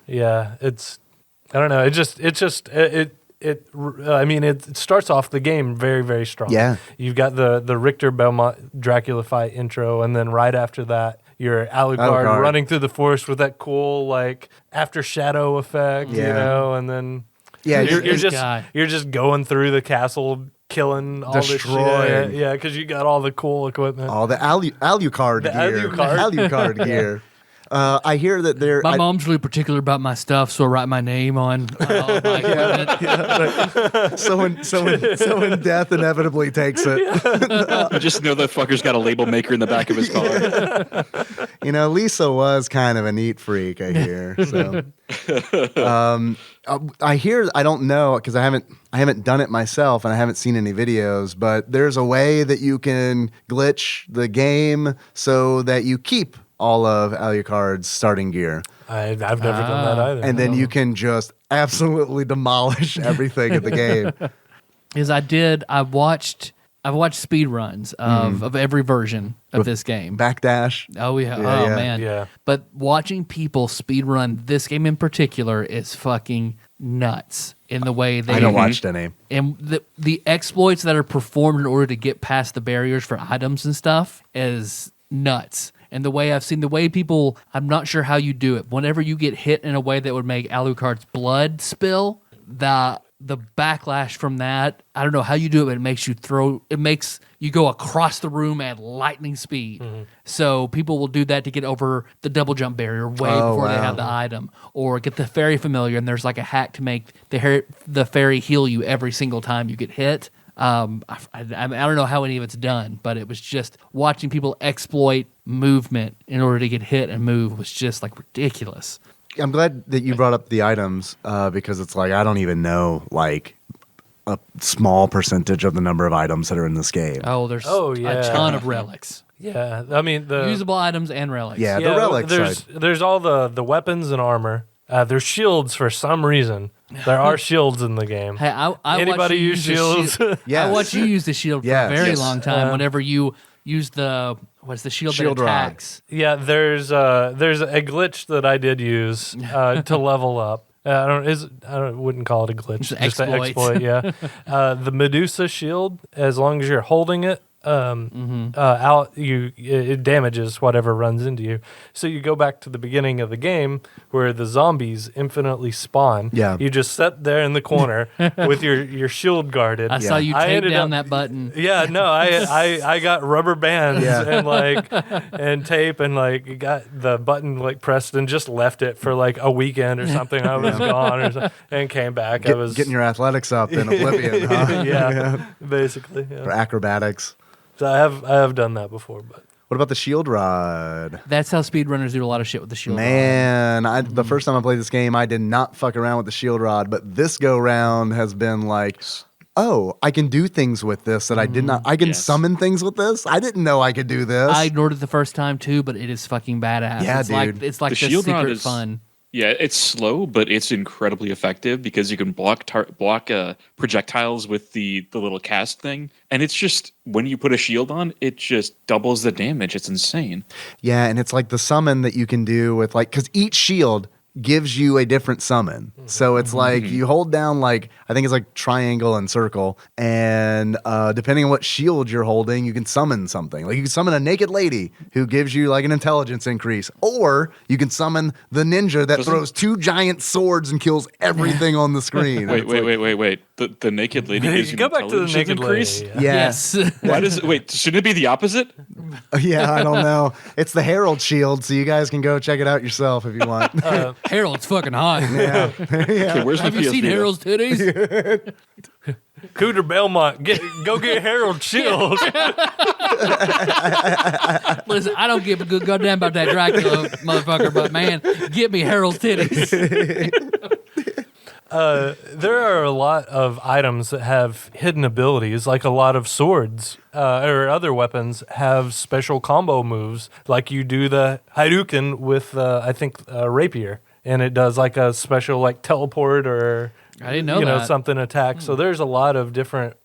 Yeah, it's, I don't know. I mean, it starts off the game very, very strong. Yeah. You've got the Richter Belmont Dracula fight intro, and then right after that, you're Alucard Alucard. running through the forest with that cool, like, after shadow effect, you Yeah. know, and then yeah, you're this just guy. you're just going through the castle, killing all this Destroying. shit. Yeah, because you got all the cool equipment. all the Alucard The gear. Alucard. Alucard gear. I hear that they're. My mom's really particular about my stuff, so I write my name on all my equipment. So when death inevitably takes it, I just know that fucker's got a label maker in the back of his car. you know, Lisa was kind of a neat freak. I hear. So, I hear. I don't know because I haven't done it myself and I haven't seen any videos. But there's a way that you can glitch the game so that you keep all of Alucard's starting gear. I've never done that either. And then you can just absolutely demolish everything in the game. Is I've watched speed runs of every version of this game. Backdash. Oh yeah. Yeah, Oh yeah. man. Yeah. But watching people speed run this game in particular is fucking nuts in the way they I don't watch any. and the exploits that are performed in order to get past the barriers for items and stuff is nuts. And the way I've seen the way people, I'm not sure how you do it. Whenever you get hit in a way that would make Alucard's blood spill, the backlash from that, I don't know how you do it, but it makes you go across the room at lightning speed. So people will do that to get over the double jump barrier way before they have the item, or get the fairy familiar, and there's like a hack to make the fairy heal you every single time you get hit. I don't know how any of it's done, but it was just watching people exploit movement in order to get hit and move was just like ridiculous. I'm glad that you brought up the items because it's like I don't even know like a small percentage of the number of items that are in this game. Oh, there's yeah. a ton of relics. Yeah, I mean the Usable items and relics. Yeah, the relics side. There's all the weapons and armor. There's shields for some reason. There are shields in the game. Hey, I Anybody watched you use the shields? Yes. I watched you use the shield for Yes. a very Yes. long time. Whenever you use the shield Shield that rod. attacks. Yeah, there's a glitch that I did use to level up. I wouldn't call it a glitch. Just an exploits. exploit. Yeah, the Medusa shield. As long as you're holding it, it damages whatever runs into you. So you go back to the beginning of the game where the zombies infinitely spawn. Yeah. You just sit there in the corner with your shield guarded. I saw you I take ended down up- that button. Yeah, no, I got rubber bands Yeah. and tape and like got the button like pressed and just left it for like a weekend or something. I was gone or something, and came back. I was Getting your athletics up in Oblivion, huh? yeah, basically. Yeah. For acrobatics. So I have done that before, but What about the shield rod? That's how speedrunners do a lot of shit with the shield. Man, the first time I played this game, I did not fuck around with the shield rod, but this go round has been like, oh, I can do things with this that I did not. I can Yes. summon things with this. I didn't know I could do this. I ignored it the first time too, but it is fucking badass. Yeah, it's like dude. it's like The the shield rod secret is- fun. Yeah, it's slow, but it's incredibly effective because you can block projectiles with the little cast thing, and it's just when you put a shield on, it just doubles the damage. It's insane. Yeah, and it's like the summon that you can do with like because each shield gives you a different summon. So it's like you hold down like I think it's like triangle and circle, and depending on what shield you're holding, you can summon something. Like you can summon a naked lady who gives you like an intelligence increase, or you can summon the ninja that throws 2 giant swords and kills everything on the screen. Wait. The naked lady gives you Go back to the intelligence naked increase? lady. Yes. Why does it? Wait, shouldn't it be the opposite? Yeah, I don't know. It's the Herald shield, so you guys can go check it out yourself if you want. Harold's fucking hot. Yeah. Okay, where's my Have you seen PSP? Harold's titties? Cooter Belmont, go get Harold Shield. Listen, I don't give a good goddamn about that Dracula motherfucker, but man, get me Harold's titties. There are a lot of items that have hidden abilities, like a lot of swords or other weapons have special combo moves. Like you do the Hadouken with, I think, rapier, and it does like a special like teleport or I didn't know that. something attack. So there's a lot of different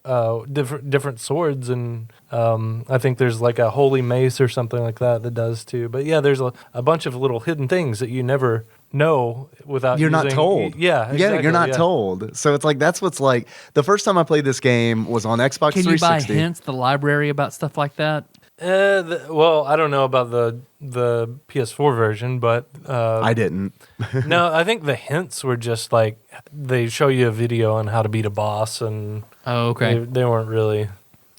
swords, and I think there's like a holy mace or something like that does too. But yeah, there's a bunch of little hidden things that you never know without You're not using- told. Yeah, exactly, you're not yeah. told. So it's like that's what's like the first time I played this game was on Xbox Can you 360. buy hints, the library about stuff like that? Well, I don't know about the PS4 version, but I didn't. no, I think the hints were just like they show you a video on how to beat a boss, and Oh, okay. they weren't really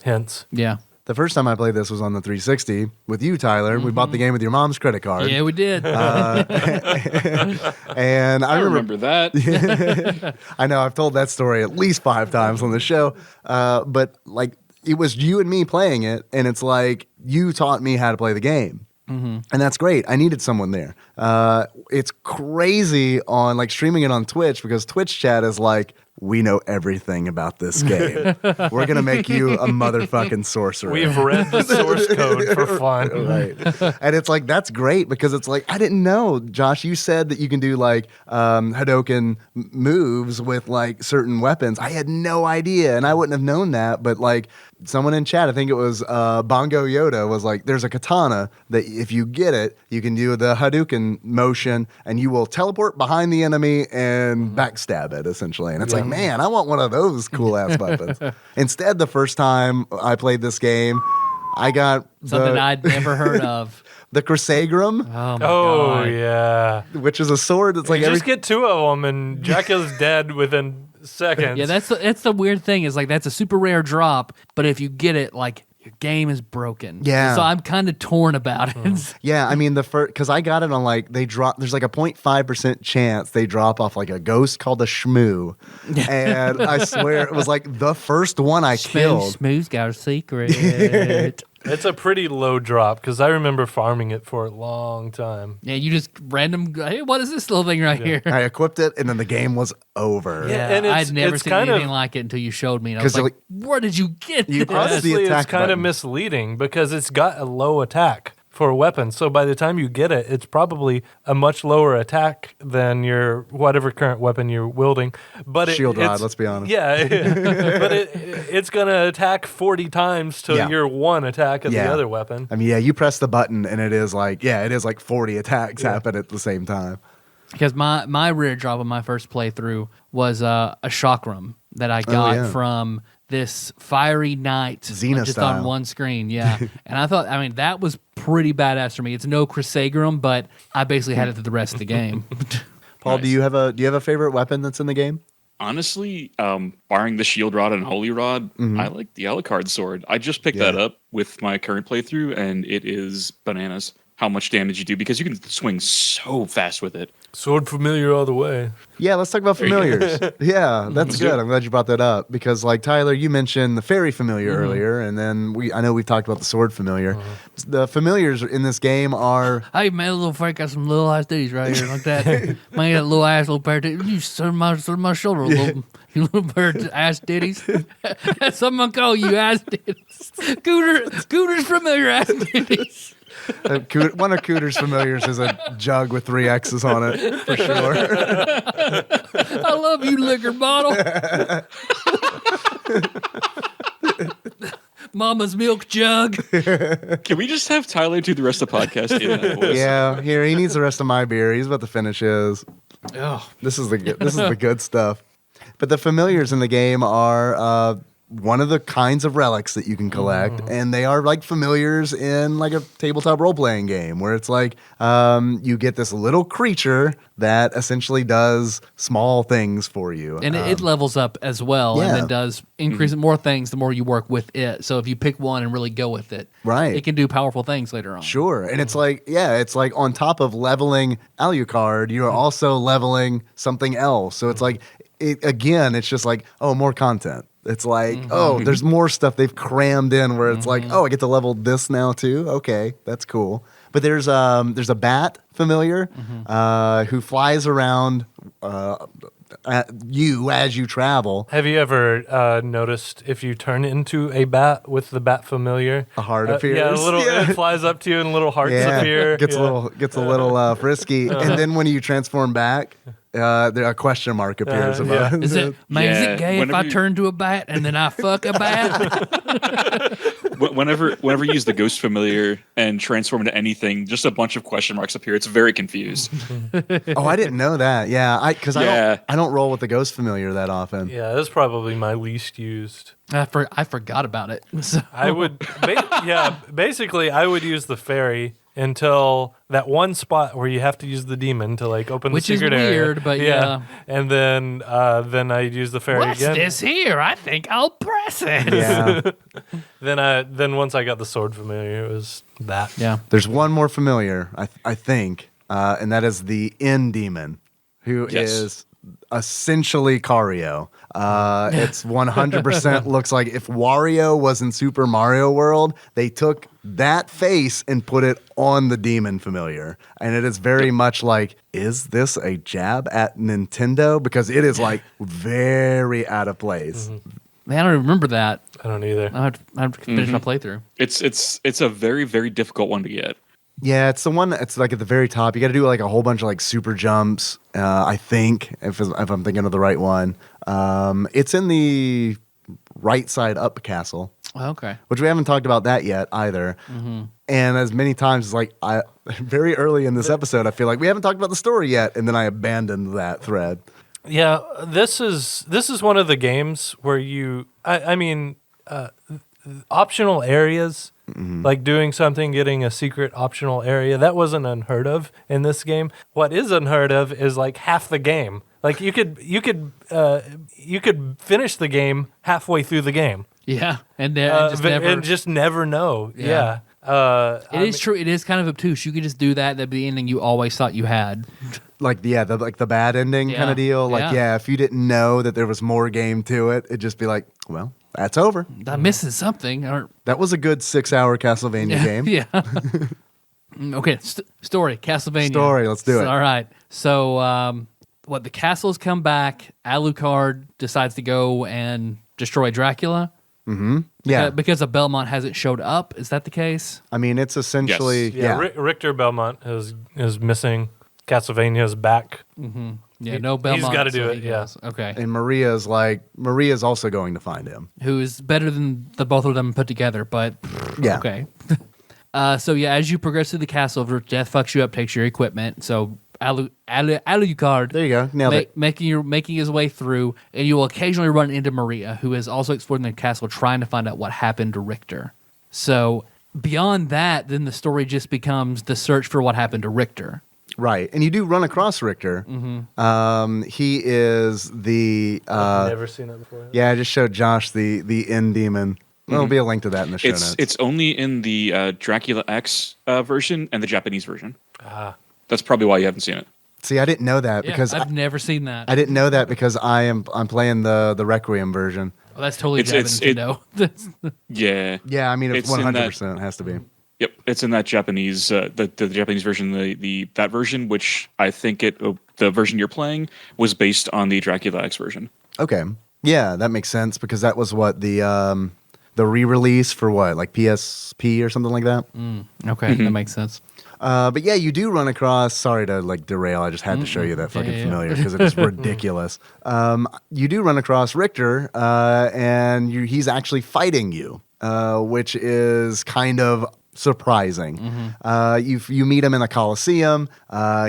hints. Yeah. The first time I played this was on the 360 with you, Tyler. We bought the game with your mom's credit card. Yeah, we did. And I I remember remember that. I know I've told that story at least 5 times on the show. But like it was you and me playing it, and it's like you taught me how to play the game. And that's great. I needed someone there. It's crazy on like streaming it on Twitch because Twitch chat is like, we know everything about this game. We're going to make you a motherfucking sorcerer. We've read the source code for fun. Right. And it's like, that's great because it's like, I didn't know, Josh, you said that you can do like Hadouken moves with like certain weapons. I had no idea and I wouldn't have known that. But like someone in chat, I think it was Bongo Yoda was like, there's a katana that if you get it, you can do the Hadouken motion and you will teleport behind the enemy and backstab it essentially. And it's like, man, I want one of those cool ass weapons. Instead, the first time I played this game, I got Something I'd never heard of. the Crusagram, Oh, my Oh God. yeah, which is a sword that's like you every just get 2 of them, and Dracula's dead within seconds. Yeah, that's the weird thing is like that's a super rare drop, but if you get it, like your game is broken. Yeah. So I'm kind of torn about it. Yeah, I mean the first because I got it on like they drop. There's like a 0.5% chance they drop off like a ghost called a shmoo, and I swear it was like the first one I killed. Smooth's got a secret. It's a pretty low drop because I remember farming it for a long time. Yeah, you just random. Hey, what is this little thing right here? I equipped it, and then the game was over. Yeah, and I'd never it's seen kind anything of- like it until you showed me. And I was 'Cause like, where did you get You this? press the Honestly, attack it's kind of button. misleading because it's got a low attack for a weapon. So by the time you get it, it's probably a much lower attack than your whatever current weapon you're wielding. But Shield rod, it's- let's be honest. Yeah, but it's gonna attack 40 times to Yeah. your 1 attack of the Yeah. other weapon. I mean, yeah, you press the button, and it is like 40 attacks happen at the same time. Because my rare drop on my first playthrough was a chakram that I got yeah. from this fiery knight Xena just style. on one screen. Yeah. And I thought, I mean, that was pretty badass for me. It's no Crusagram, but I basically had it through the rest of the game. Paul, Nice. do you have a favorite weapon that's in the game? Honestly, barring the shield rod and holy rod, I like the Alucard sword. I just picked Yeah. that up with my current playthrough, and it is bananas how much damage you do because you can swing so fast with it. Sword familiar all the way. Yeah, let's talk about you go. familiars. Yeah, that's do good. it. I'm glad you brought that up because, like Tyler, you mentioned the fairy familiar earlier, and then I know we've talked about the sword familiar. The familiars in this game are Hey, man, little Frank got some little ass titties right here like that. Man, got a little ass, little pair of titties. You sit on my shoulder, you little pair of ass titties. That's something I call you, ass titties. Cooter's familiar ass titties. one of Cooter's familiars is a jug with 3 X's on it for sure. I love you, liquor bottle. Mama's milk jug. Can we just have Tyler do the rest of the podcast in that voice? Yeah, here he needs the rest of my beer. He's about to finish his. Oh, This is the good stuff. But the familiars in the game are one of the kinds of relics that you can collect, and they are like familiars in like a tabletop role playing game where it's like you get this little creature that essentially does small things for you, and it levels up as well, and yeah. then does increase more things the more you work with it. So if you pick one and really go with it, Right. it can do powerful things later on. Sure. And it's like, it's like on top of leveling Alucard, you're also leveling something else. So it's like, it's just like, oh, more content. It's like, oh, there's more stuff they've crammed in where it's like, oh, I get to level this now too. Okay, that's cool. But there's a bat familiar who flies around at you as you travel. Have you ever noticed if you turn into a bat with the bat familiar, A heart appears. Yeah, it flies up to you and little hearts appear. Gets a little frisky, and then when you transform back, a question mark appears above. Is it gay if I turn to a bat and then I fuck a bat? Whenever you use the ghost familiar and transform into anything, just a bunch of question marks appear. It's very confused. Oh, I didn't know that. Yeah, I don't roll with the ghost familiar that often. Yeah, that's probably my least used. I forgot about it. So. I would, basically, I would use the fairy until that one spot where you have to use the demon to like open Which the secret is area. weird, but yeah. And then I'd use the fairy What's again. this here? I think I'll press it. Yeah. Then once I got the sword familiar, it was that. Yeah. There's one more familiar, I think, and that is the End Demon, who is essentially Cario. It's 100% looks like if Wario was in Super Mario World, they took that face and put it on the demon familiar. And it is very much like, is this a jab at Nintendo? Because it is like very out of place. Man, I don't remember that. I don't either. I have to finish my playthrough. It's a very, very difficult one to get. Yeah, it's the one that's like at the very top. You got to do like a whole bunch of like super jumps, I think, if I'm thinking of the right one. It's in the right side up castle. Oh, okay. Which we haven't talked about that yet either. And as many times as like very early in this episode, I feel like we haven't talked about the story yet, and then I abandoned that thread. Yeah, this is one of the games where optional areas, like doing something, getting a secret optional area, that wasn't unheard of in this game. What is unheard of is like half the game. Like you could finish the game halfway through the game. Yeah, and just never know. Yeah. Yeah. It is true. It is kind of obtuse. You could just do that. That'd be the ending you always thought you had. Like the bad ending kind of deal. Like if you didn't know that there was more game to it, it'd just be like, well, that's over. I'm missing something. That was a good 6-hour Castlevania game. Yeah. Okay. Story. Castlevania. Story. Let's do it. All right. So, the castles come back. Alucard decides to go and destroy Dracula. Yeah. Because the Belmont hasn't showed up. Is that the case? I mean, it's essentially Richter Belmont is missing. Castlevania's back. Yeah, no Belmont. He's got to do so it. he Yeah. goes. Okay. And Maria's also going to find him. Who is better than the both of them put together, but Yeah. okay. So as you progress through the castle, Death fucks you up, takes your equipment. So Alucard, There you go. Nailed it. making his way through, and you will occasionally run into Maria, who is also exploring the castle, trying to find out what happened to Richter. So beyond that, then the story just becomes the search for what happened to Richter. Right. And you do run across Richter. He is the I've never seen it before. yeah, I just showed Josh the End Demon. There'll be a link to that in the show notes. It's only in the Dracula X version and the Japanese version. That's probably why you haven't seen it. See, I didn't know that because I've never seen that. I didn't know that because I'm playing the Requiem version. Oh, that's totally Nintendo. Yeah, I mean it's It's in 100% has to be. Yep, it's in that Japanese, the Japanese version, that version, which I think the version you're playing was based on the Dracula X version. Okay. Yeah, that makes sense because that was what the re-release for what, like PSP or something like that. Okay, that makes sense. But yeah, you do run across. Sorry to like derail. I just had to show you that fucking familiar because it is ridiculous. You do run across Richter, and he's actually fighting you, which is kind of surprising. You meet him in the Colosseum.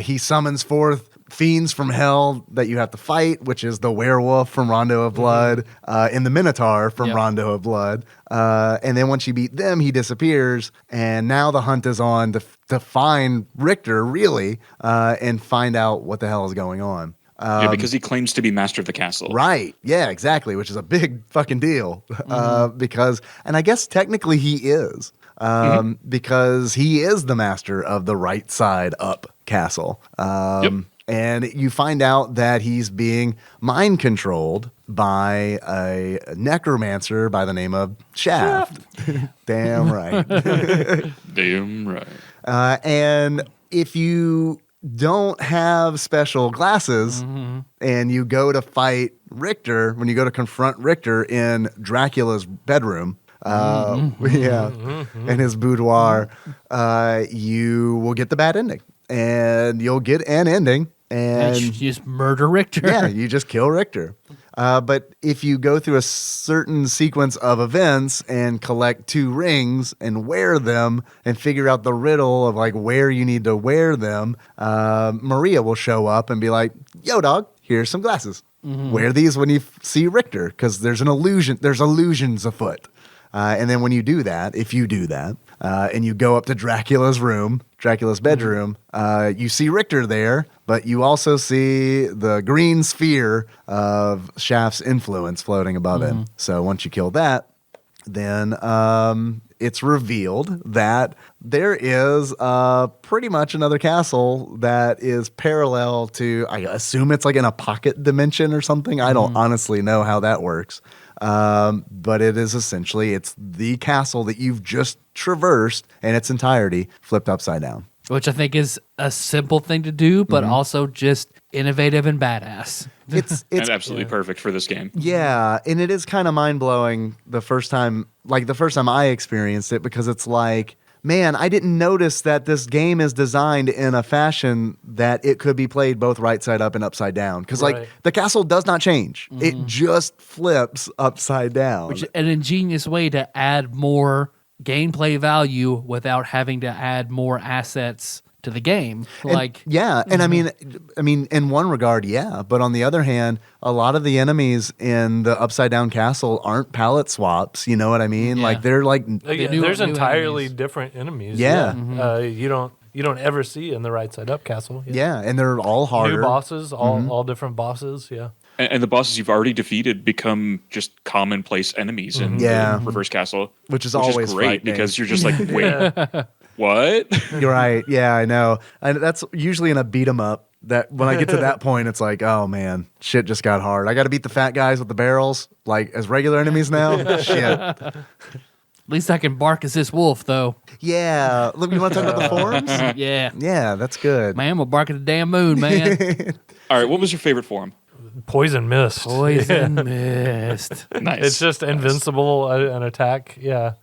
He summons forth fiends from hell that you have to fight, which is the werewolf from Rondo of Blood and the Minotaur from Rondo of Blood. And then once you beat them, he disappears. And now the hunt is on to find Richter, really, and find out what the hell is going on. Because he claims to be master of the castle. Right. Yeah, exactly. Which is a big fucking deal. Because, and I guess technically he is. Because he is the master of the right side up castle. And you find out that he's being mind controlled by a necromancer by the name of Shaft. Damn right. Damn right. And if you don't have special glasses and you go to fight Richter, when you go to confront Richter in Dracula's bedroom, in his boudoir, you will get the bad ending. And you'll get an ending. And you just murder Richter. Yeah, you just kill Richter. But if you go through a certain sequence of events and collect 2 rings and wear them and figure out the riddle of like where you need to wear them, Maria will show up and be like, yo, dog, here's some glasses. Wear these when you see Richter because there's an illusion. There's illusions afoot. And then when you do that, if you do that, and you go up to Dracula's bedroom, you see Richter there, but you also see the green sphere of Shaft's influence floating above him. So once you kill that, then it's revealed that there is pretty much another castle that is parallel to, I assume it's like in a pocket dimension or something. I don't honestly know how that works. But it is essentially, it's the castle that you've just traversed in its entirety, flipped upside down. Which I think is a simple thing to do, but also just innovative and badass. It's and absolutely perfect for this game. Yeah, and it is kind of mind-blowing the first time I experienced it, because it's like, man, I didn't notice that this game is designed in a fashion that it could be played both right side up and upside down. Because like the castle does not change. It just flips upside down. Which is an ingenious way to add more gameplay value without having to add more assets to the game. And I mean, in one regard, yeah. But on the other hand, a lot of the enemies in the upside down castle aren't palette swaps. You know what I mean? Yeah. Like they're like there's entirely enemies. Different enemies. Yeah. You don't ever see in the right side up castle. Yeah, and they're all harder. New bosses, all different bosses. Yeah. And the bosses you've already defeated become just commonplace enemies in the Reverse Castle. Which is always always great frightening. because you're just like, wait, what? You're right. Yeah, I know. And that's usually in a beat 'em up. That when I get to that point, it's like, oh man, shit just got hard. I got to beat the fat guys with the barrels, like as regular enemies now. Shit. At least I can bark as this wolf, though. Yeah. Look, you want to talk about the forums? Yeah. Yeah, that's good. Man, we'll bark at the damn moon, man. All right, what was your favorite form? Poison mist. Poison mist. Nice. It's just invincible an attack. Yeah.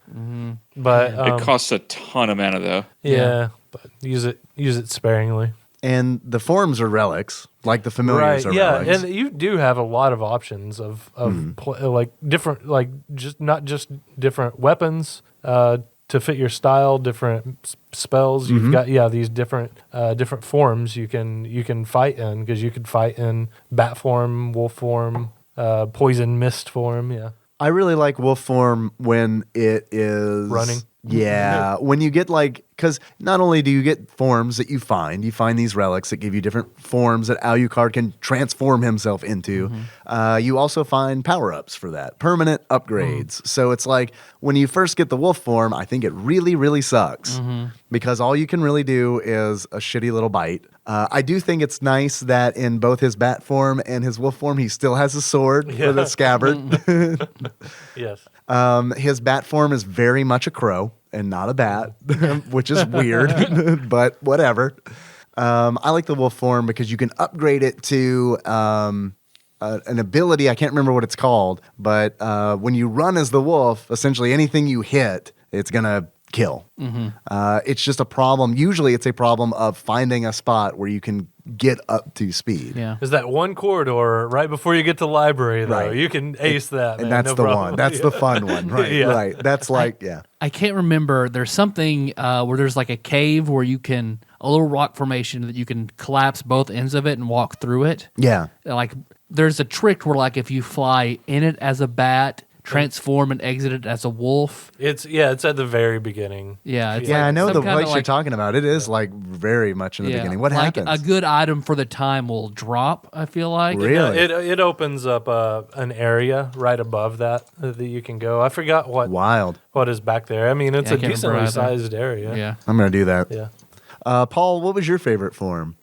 But it costs a ton of mana, though. yeah, but use it sparingly. And the forms are relics, like the familiars are relics. And you do have a lot of options of like different, like not just different weapons to fit your style, different spells. You've got these different forms you can fight in, because you could fight in bat form, wolf form, poison mist form. Yeah, I really like wolf form when it is running. Yeah, when you get like, because not only do you get forms that you find these relics that give you different forms that Alucard can transform himself into. You also find power-ups for that, permanent upgrades. So it's like when you first get the wolf form, I think it really, really sucks because all you can really do is a shitty little bite. I do think it's nice that in both his bat form and his wolf form, he still has a sword with a scabbard. Yes. His bat form is very much a crow and not a bat, which is weird, but whatever. I like the wolf form because you can upgrade it to an ability. I can't remember what it's called, but when you run as the wolf, essentially anything you hit, it's going to kill. It's just a problem. Usually it's a problem of finding a spot where you can get up to speed. Yeah. Is that one corridor right before you get to the library, though? Right. You can ace that, man. And that's no the problem. one. That's the fun one. Right. Yeah. Right. That's like, I can't remember. There's something where there's like a cave where you can a little rock formation that you can collapse both ends of it and walk through it. Yeah. Like there's a trick where like if you fly in it as a bat, transform and exit it as a wolf. It's at the very beginning. Yeah, it's Yeah, like I know some the kinda place you're talking about. It is like very much in the beginning. What like happens? a good item for the time will drop, I feel like. Really? It opens up an area right above that you can go. I forgot Wild. what is back there. I mean, it's Yeah, I a can't remember decently either. sized area. Yeah. I'm going to do that. Yeah. Paul, what was your favorite form?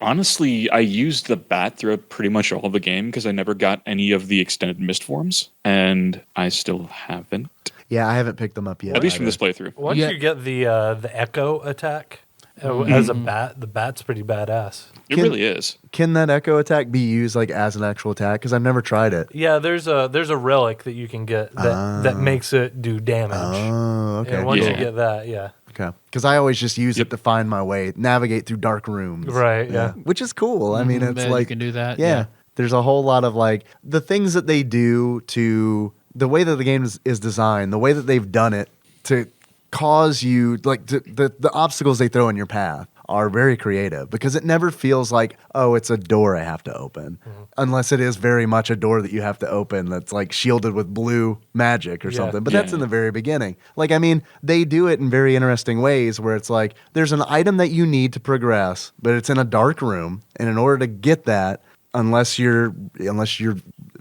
Honestly, I used the bat throughout pretty much all the game because I never got any of the extended mist forms, and I still haven't. Yeah, I haven't picked them up yet. At least from either. this playthrough. Once Yeah. you get the echo attack as a bat, the bat's pretty badass. It really is. Can that echo attack be used like as an actual attack? Because I've never tried it. Yeah, there's a relic that you can get that makes it do damage. Oh, okay. And once you Yeah. get that, yeah. Okay. Because I always just use it to find my way, navigate through dark rooms. Right, yeah. Which is cool. I mean, it's Yeah, like you can do that. Yeah. There's a whole lot of like the things that they do to the way that the game is designed, the way that they've done it to cause you like the obstacles they throw in your path are very creative because it never feels like, oh, it's a door I have to open. Unless it is very much a door that you have to open that's like shielded with blue magic or something. But that's in the very beginning. Like, I mean, they do it in very interesting ways where it's like there's an item that you need to progress, but it's in a dark room. And in order to get that, unless you're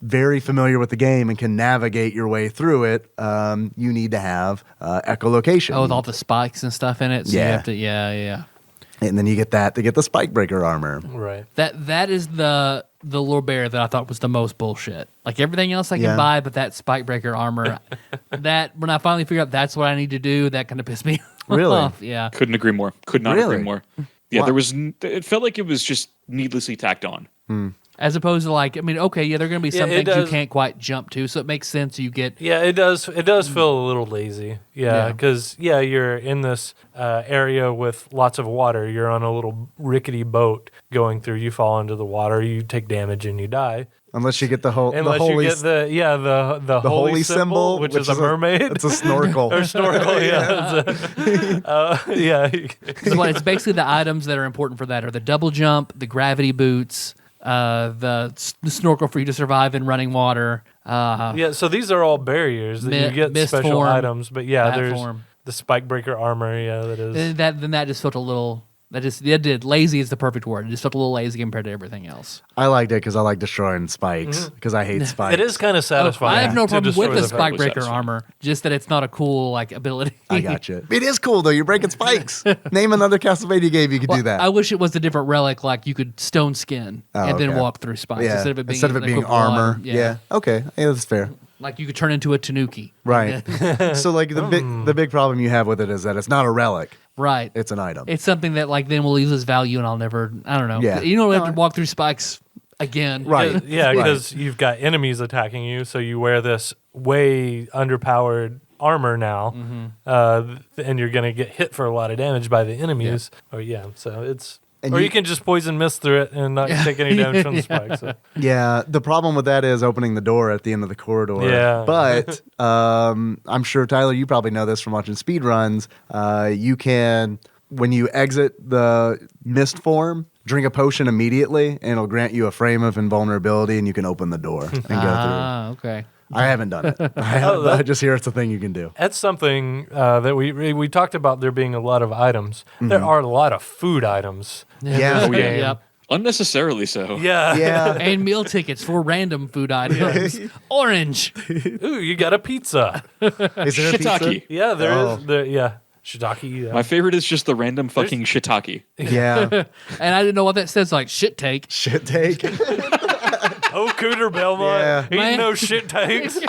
very familiar with the game and can navigate your way through it, you need to have echolocation. Oh, with all the spikes and stuff in it. So you Yeah. have to, yeah. And then you get that to get the spike breaker armor. Right. That is the lure bear that I thought was the most bullshit. Like everything else I can Yeah. buy, but that spike breaker armor, that when I finally figured out that's what I need to do, that kind of pissed me Really? off. Yeah. Couldn't agree more. Could not Really? agree more. Yeah, Wow. there was. It felt like it was just needlessly tacked on. As opposed to like, I mean, okay, yeah, there are going to be some Yeah, it things you does. can't quite jump to, so it makes sense you get. Yeah, it does. It does feel a little lazy. Yeah, Yeah. because you're in this area with lots of water. You're on a little rickety boat going through. You fall into the water. You take damage and you die. Unless you get the whole Unless the holy you get the holy symbol, which is a mermaid. It's a snorkel. or snorkel. Yeah, yeah. So what, it's basically the items that are important for that are the double jump, the gravity boots, the snorkel for you to survive in running water. Yeah, so these are all barriers that you get mist special form, items. But yeah, bat there's form. the spike breaker armor. Yeah, that is. And that just felt a little. It did. Lazy is the perfect word. It just felt a little lazy compared to everything else. I liked it because I like destroying spikes because I hate spikes. It is kind of satisfying. I have no to problem with destroy the the spike breaker satisfying. armor, just that it's not a cool like ability. I got you. It is cool though. You're breaking spikes. Name another Castlevania game you could do that. I wish it was a different relic, like you could stone skin and then okay. walk through spikes Yeah. instead of it being Instead of it being equivalent armor. item. Yeah. Okay. Yeah, that's fair. Like you could turn into a tanuki. Right. So like the big problem you have with it is that it's not a relic. Right. It's an item. It's something that like then will lose its value, and I'll never. I don't know. Yeah. You don't have to walk through spikes again. Right. Yeah, Right. because you've got enemies attacking you, so you wear this way underpowered armor now, and you're going to get hit for a lot of damage by the enemies. Or so it's. And or you- you can just poison mist through it and not take any damage from the spikes. So. Yeah, the problem with that is opening the door at the end of the corridor. Yeah. But I'm sure, Tyler, you probably know this from watching speedruns. You can, when you exit the mist form, drink a potion immediately, and it'll grant you a frame of invulnerability, and you can open the door and go through. Ah, okay. I haven't done it. I just hear it's a thing you can do. That's something that we talked about. There being a lot of items. There are a lot of food items. Yeah. Oh, yeah. Yep. Unnecessarily so. Yeah. Yeah. And meal tickets for random food items. Orange. Ooh, you got a pizza. Is there a Shiitake. pizza? Yeah, there Oh. is. Yeah. Shiitake. Yeah. My favorite is just the random fucking shiitake. Yeah. And I didn't know what that says. Like shit take. Shit take. Oh, Cooter Belmont. Yeah. Ain't Man. no shit tanks.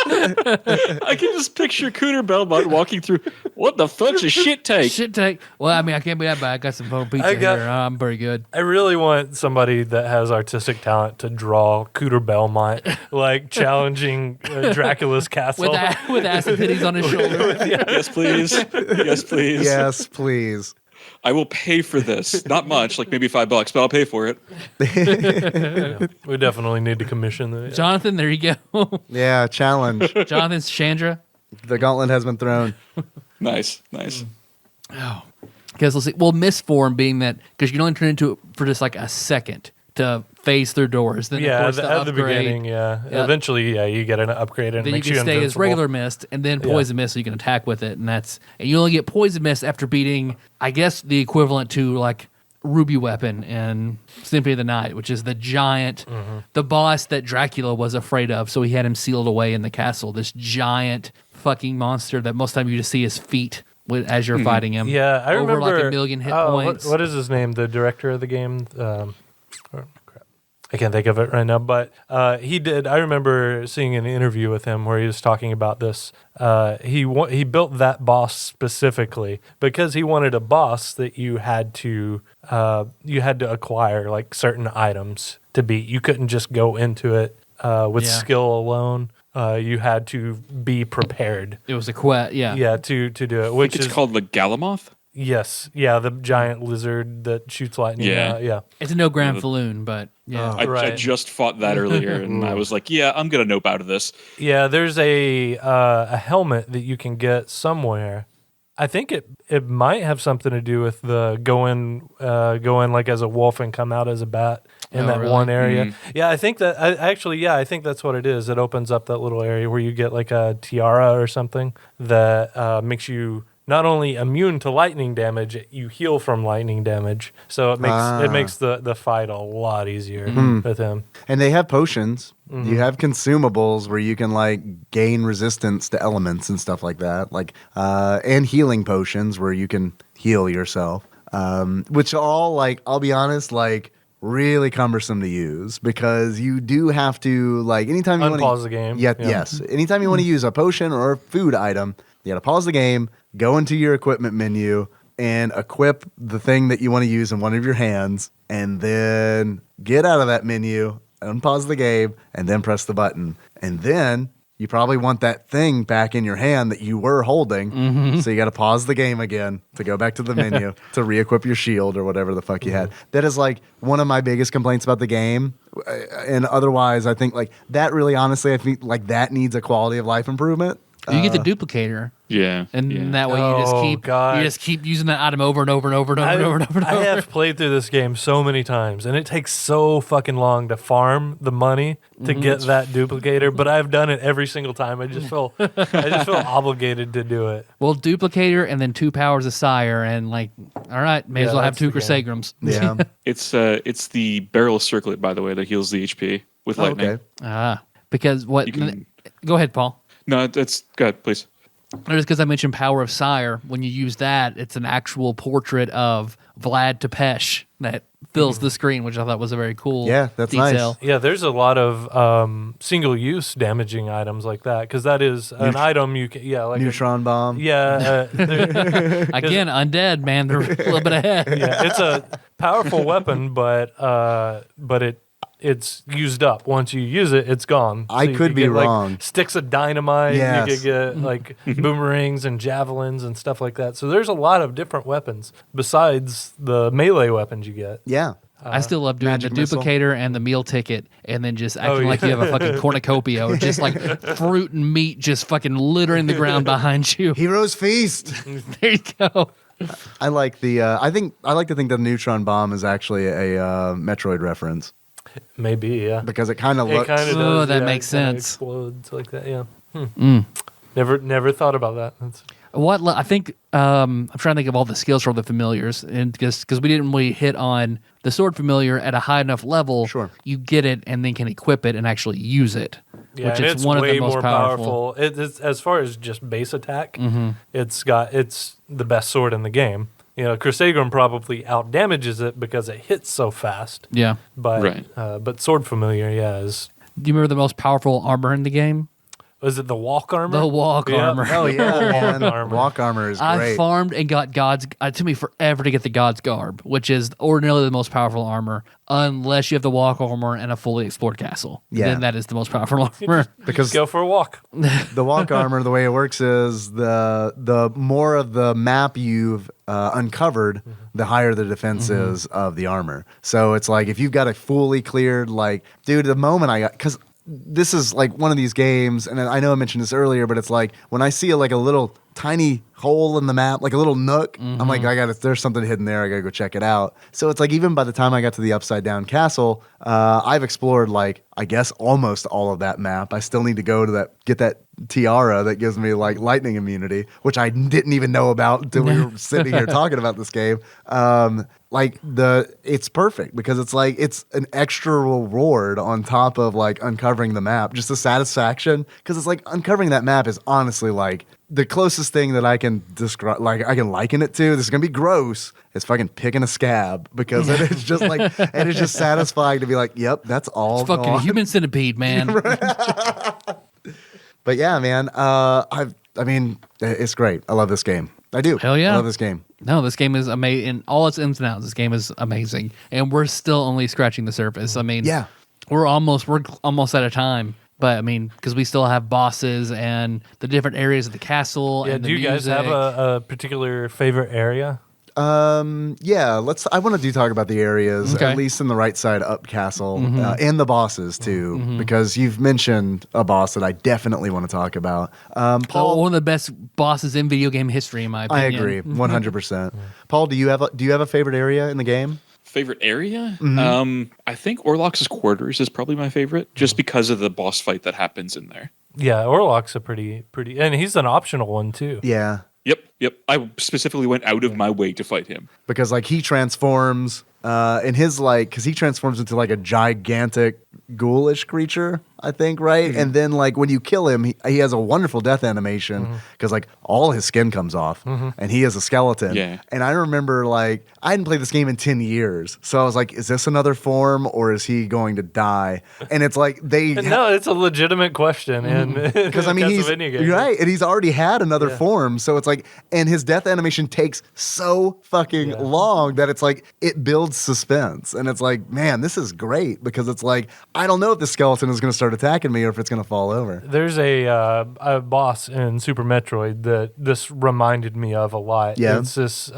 I can just picture Cooter Belmont walking through. What the fuck's a shit take? Shit take. Well, I mean, I can't be that bad. I got some phone pizza I got- here. I'm pretty good. I really want somebody that has artistic talent to draw Cooter Belmont, like challenging Dracula's castle. With acid pitties on his shoulder. Yes, please. Yes, please. Yes, please. I will pay for this. Not much, like maybe $5, but I'll pay for it. We definitely need to commission that. Jonathan, there you go. Yeah, challenge. Jonathan Chandra. The gauntlet has been thrown. Nice. Oh, because let's see. Well, misform being that because you can only turn into it for just like a second to phase through doors. Then of course, at the beginning, eventually, you get an upgrade and then makes you can stay as invincible. regular mist and then poison mist, so you can attack with it, and you only get poison mist after beating, I guess, the equivalent to like Ruby Weapon in Symphony of the Night, which is the giant, the boss that Dracula was afraid of, so he had him sealed away in the castle. This giant fucking monster that most of the time you just see his feet as you're fighting him. Yeah, I over remember like 1 million hit points. What is his name? The director of the game. I can't think of it right now, but he did. I remember seeing an interview with him where he was talking about this. He built that boss specifically because he wanted a boss that you had to acquire like certain items to beat. You couldn't just go into it with skill alone. You had to be prepared. It was a quest, to do it. I Which think it's is called the Galamoth. Yes, the giant lizard that shoots lightning. Yeah. It's a no Grand Falloon, but I just fought that earlier, and I was like, I'm gonna nope out of this. Yeah, there's a helmet that you can get somewhere. I think it might have something to do with the go in like as a wolf and come out as a bat in that really? one area. Yeah, I think that I think that's what it is. It opens up that little area where you get like a tiara or something that makes you not only immune to lightning damage, you heal from lightning damage. So it makes the fight a lot easier with him. And they have potions. You have consumables where you can like gain resistance to elements and stuff like that. Like and healing potions where you can heal yourself. Which are all like, I'll be honest, like really cumbersome to use because you do have to like anytime you want to unpause the game. Yes. Anytime you want to use a potion or a food item, you got to pause the game, go into your equipment menu, and equip the thing that you want to use in one of your hands, and then get out of that menu, unpause the game, and then press the button. And then you probably want that thing back in your hand that you were holding, so you got to pause the game again to go back to the menu to re-equip your shield or whatever the fuck you had. That is like one of my biggest complaints about the game. And otherwise, I think like that really honestly, I think like that needs a quality of life improvement. You get the duplicator. Yeah. And that way you just keep using that item over and over and over and over and over and over. I have played through this game so many times, and it takes so fucking long to farm the money to get that duplicator, but I've done it every single time. I just feel obligated to do it. Well, duplicator and then 2 powers of sire, and like, all right, may as well have 2 Chrysagrams. Yeah. It's the barrel circlet, by the way, that heals the HP with lightning. Okay. Because what? Go ahead, Paul. No, that's good, please. Just because I mentioned Power of Sire, when you use that, it's an actual portrait of Vlad Tepesh that fills the screen, which I thought was a very cool that's detail. nice. Yeah, there's a lot of single-use damaging items like that, because that is an item you can, like Neutron bomb. Yeah. Again, undead, man, they're a little bit ahead. Yeah, it's a powerful weapon, but it's used up. Once you use it, it's gone. So I could be get, wrong. Like, sticks of dynamite. Yes. You could get like boomerangs and javelins and stuff like that. So there's a lot of different weapons besides the melee weapons you get. Yeah. I still love doing the Magic missile. duplicator and the meal ticket and then just acting like you have a fucking cornucopia or just like fruit and meat just fucking littering the ground behind you. Heroes Feast. There you go. I like the. I like to think that the neutron bomb is actually a Metroid reference Maybe, yeah. because it kind of It looks. kind of Oh, does. that yeah, makes it kinda sense. Explodes like that. Yeah. Never thought about that. I think I'm trying to think of all the skills for the familiars, and because we didn't really hit on the sword familiar at a high enough level, Sure. you get it and then can equip it and actually use it, Yeah, which and is it's one of way the most more powerful. It's as far as just base attack. It's the best sword in the game. You know, Chrysagram probably outdamages it because it hits so fast. Yeah. But but sword familiar, is. Do you remember the most powerful armor in the game? Was it the walk armor? The walk armor. Oh yeah, man. armor. Walk armor is I great. farmed and got God's. It took me forever to get the God's Garb, which is ordinarily the most powerful armor, unless you have the walk armor and a fully explored castle. Yeah. Then that is the most powerful armor. Because Go for a walk. the walk armor, the way it works is the more of the map you've uncovered, the higher the defense is of the armor. So it's like if you've got a fully cleared, like, dude, the moment I got, because this is like one of these games, and I know I mentioned this earlier, but it's like when I see like a little tiny hole in the map, like a little nook. I'm like, there's something hidden there. I gotta go check it out. So it's like, even by the time I got to the upside down castle, I've explored like, I guess almost all of that map. I still need to go to get that tiara that gives me like lightning immunity, which I didn't even know about until we were sitting here talking about this game. It's perfect because it's like, it's an extra reward on top of like uncovering the map, just the satisfaction. Cause it's like, uncovering that map is honestly like the closest thing that I can describe, like I can liken it to. This is gonna be gross. It's fucking picking a scab, because it is just like, it is just satisfying to be like, yep, that's all. It's fucking human centipede, man. But yeah, man, I mean, it's great. I love this game. I do. Hell yeah. I love this game. No, this game is amazing. In all its ins and outs, this game is amazing. And we're still only scratching the surface. I mean, Yeah. we're almost out of time. But I mean, because we still have bosses and the different areas of the castle. Yeah, and the do you guys have music. a particular favorite area? Yeah, I want to talk about the areas, Okay. at least in the right side up castle, and the bosses too, because you've mentioned a boss that I definitely want to talk about. Paul, one of the best bosses in video game history, in my I opinion. agree, 100%. Paul, do you have a favorite area in the game? Favorite area? I think Orlox's quarters is probably my favorite, just because of the boss fight that happens in there. Yeah, Orlok's a pretty, and he's an optional one too. Yeah, Yep. I specifically went out of my way to fight him. because like he transforms in his like, because he transforms into like a gigantic ghoulish creature, I think, right? And then like when you kill him, he has a wonderful death animation, because like all his skin comes off and he is a skeleton. Yeah. And I remember like I hadn't played this game in 10 years, so I was like, is this another form or is he going to die? And it's like No, it's a legitimate question, and because I mean he's right, and he's already had another form, so it's like, and his death animation takes so fucking long that it's like it builds suspense, and it's like, man, this is great, because it's like I don't know if the skeleton is going to start attacking me or if it's going to fall over. There's a boss in Super Metroid that this reminded me of a lot. Yeah. It's this.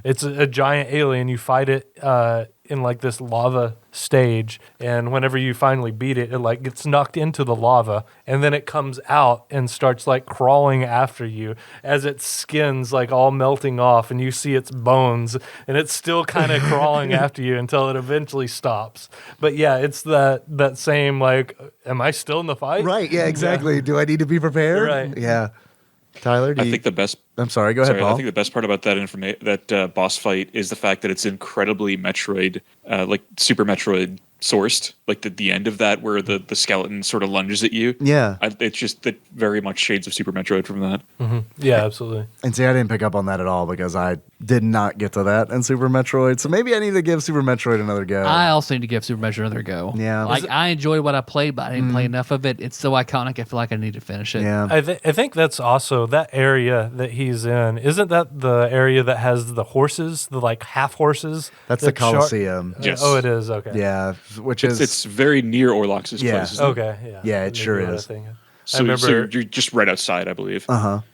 It's a giant alien. You fight it in like this lava stage, and whenever you finally beat it, it like gets knocked into the lava, and then it comes out and starts like crawling after you as its skin's like all melting off, and you see its bones, and it's still kind of crawling after you until it eventually stops. But yeah, it's that same like, am I still in the fight? Right? Yeah, exactly. Do I need to be prepared? Right. Yeah. Tyler, I think the best. I'm sorry. Go ahead, Sorry, Paul. I think the best part about that boss fight is the fact that it's incredibly Metroid, like Super Metroid sourced. Like the end of that, where the skeleton sort of lunges at you. Yeah. It's just that very much shades of Super Metroid from that. Yeah, absolutely. And see, I didn't pick up on that at all, because I did not get to that in Super Metroid. So maybe I need to give Super Metroid another go. I also need to give Super Metroid another go. Yeah. Like, I enjoyed what I played, but I didn't play enough of it. It's so iconic, I feel like I need to finish it. Yeah. I think that's also that area that he's in. Isn't that the area that has the horses, the like half horses? That's the Colosseum. Yes. Oh, it is. Okay. Yeah, which is It's very near Orlox's Yeah. place. Isn't it? Okay. Yeah. Yeah, it Maybe sure what I is. think. So, I remember. you're just right outside, I believe.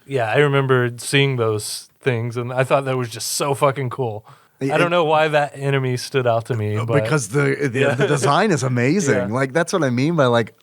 Yeah, I remember seeing those things, and I thought that was just so fucking cool. I don't know why that enemy stood out to me, but because the design is amazing. Yeah. Like that's what I mean by like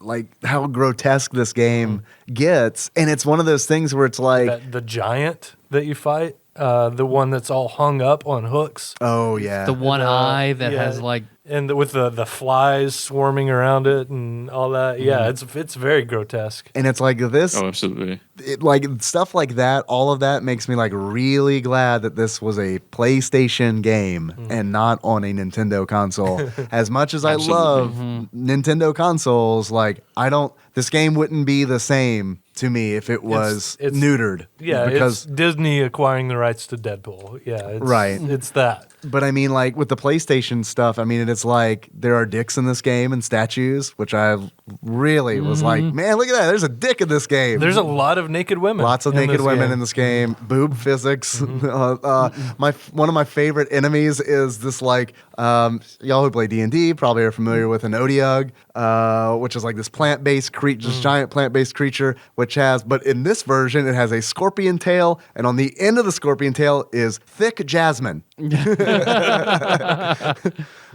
how grotesque this game gets, and it's one of those things where it's like, the giant that you fight, the one that's all hung up on hooks. oh yeah, The one eye that yeah. has like And with the flies swarming around it and all that, yeah, it's very grotesque. and it's like this, Oh, absolutely. like stuff like that. All of that makes me like really glad that this was a PlayStation game and not on a Nintendo console. As much as I love Nintendo consoles, like this game wouldn't be the same to me if it was It's- neutered. Yeah, because it's Disney acquiring the rights to Deadpool. Yeah, it's, Right. It's that. But I mean, like with the PlayStation stuff, I mean, it's like there are dicks in this game and statues, which I really was like, man, look at that. There's a dick in this game. There's a lot of naked women. Lots of in naked this women game. in this game. Boob physics. One of my favorite enemies is this like y'all who play D&D probably are familiar with an Odiug, which is like this plant-based creature, this giant plant-based creature, but in this version it has a scorpion tail, and on the end of the scorpion tail is thick jasmine.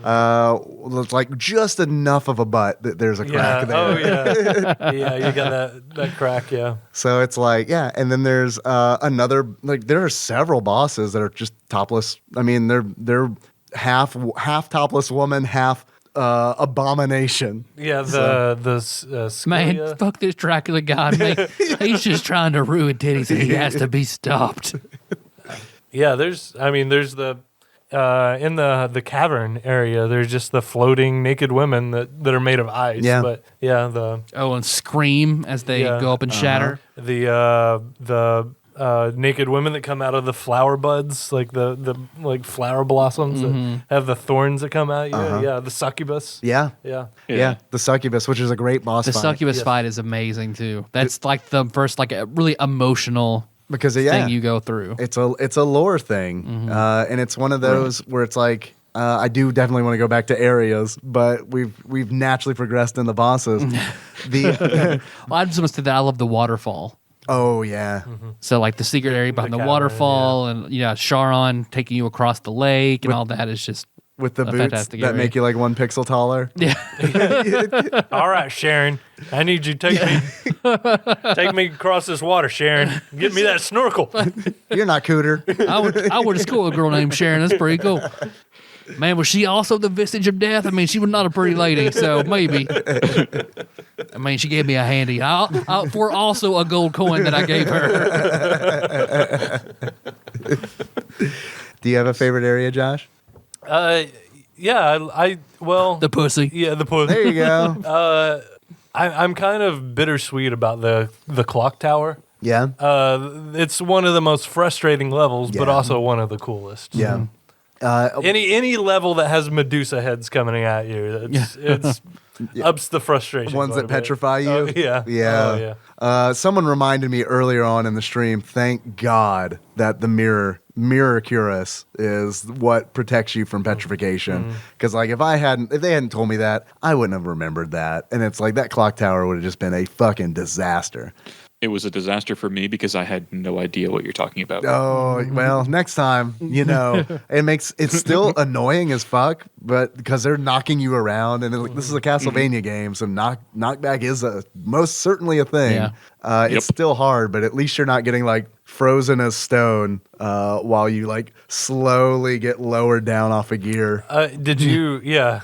It's like just enough of a butt that there's a crack there. Oh yeah. Yeah, you got that crack. Yeah. So it's like, yeah. And then there's another, like, there are several bosses that are just topless. I mean, they're half topless woman, half abomination. Yeah, Man, Scalia- fuck this Dracula guy, man. He's just trying to ruin titties and he has to be stopped. Yeah, there's the in the cavern area, there's just the floating naked women that are made of ice. Yeah. But yeah, And scream as they Yeah. go up and shatter. the naked women that come out of the flower buds, like the like flower blossoms that have the thorns that come out. Yeah, the succubus. Yeah. Yeah. Yeah. The succubus, which is a great boss The fight. succubus fight is amazing too. That's like the first like a really emotional Because thing you go through. it's a lore thing, and it's one of those where it's like I do definitely want to go back to areas, but we've naturally progressed in the bosses. Well, I just want to say that I love the waterfall. Oh yeah, So like the secret area behind the cavern, waterfall and Sharon taking you across the lake and all that is just with the a boots fantastic that area. make you like 1 pixel taller. yeah. All right, Sharon, I need you to take me across this water, Sharon. Get me that snorkel. You're not Cooter. I went to school with a girl named Sharon. That's pretty cool. Man, was she also the vestige of death? I mean, she was not a pretty lady, so maybe. I mean, she gave me a handy. For also a gold coin that I gave her. Do you have a favorite area, Josh? Yeah, well, The pussy. yeah, the pussy. There you go. I'm kind of bittersweet about the clock tower. Yeah, It's one of the most frustrating levels, but Yeah. also one of the coolest. yeah. Any level that has Medusa heads coming at you, it's ups the frustration. Ones quite that a bit. petrify you. Oh, yeah. Yeah. Oh, yeah. Someone reminded me earlier on in the stream, thank God that the mirror cuirass is what protects you from petrification. Because like if they hadn't told me that, I wouldn't have remembered that. And it's like that clock tower would have just been a fucking disaster. It was a disaster for me because I had no idea what you're talking about. Oh, well, next time, it's still annoying as fuck, but because they're knocking you around and this is a Castlevania game, so knockback is most certainly a thing. Yeah. It's still hard, but at least you're not getting like frozen as stone while you like slowly get lowered down off a gear. Did you? Yeah.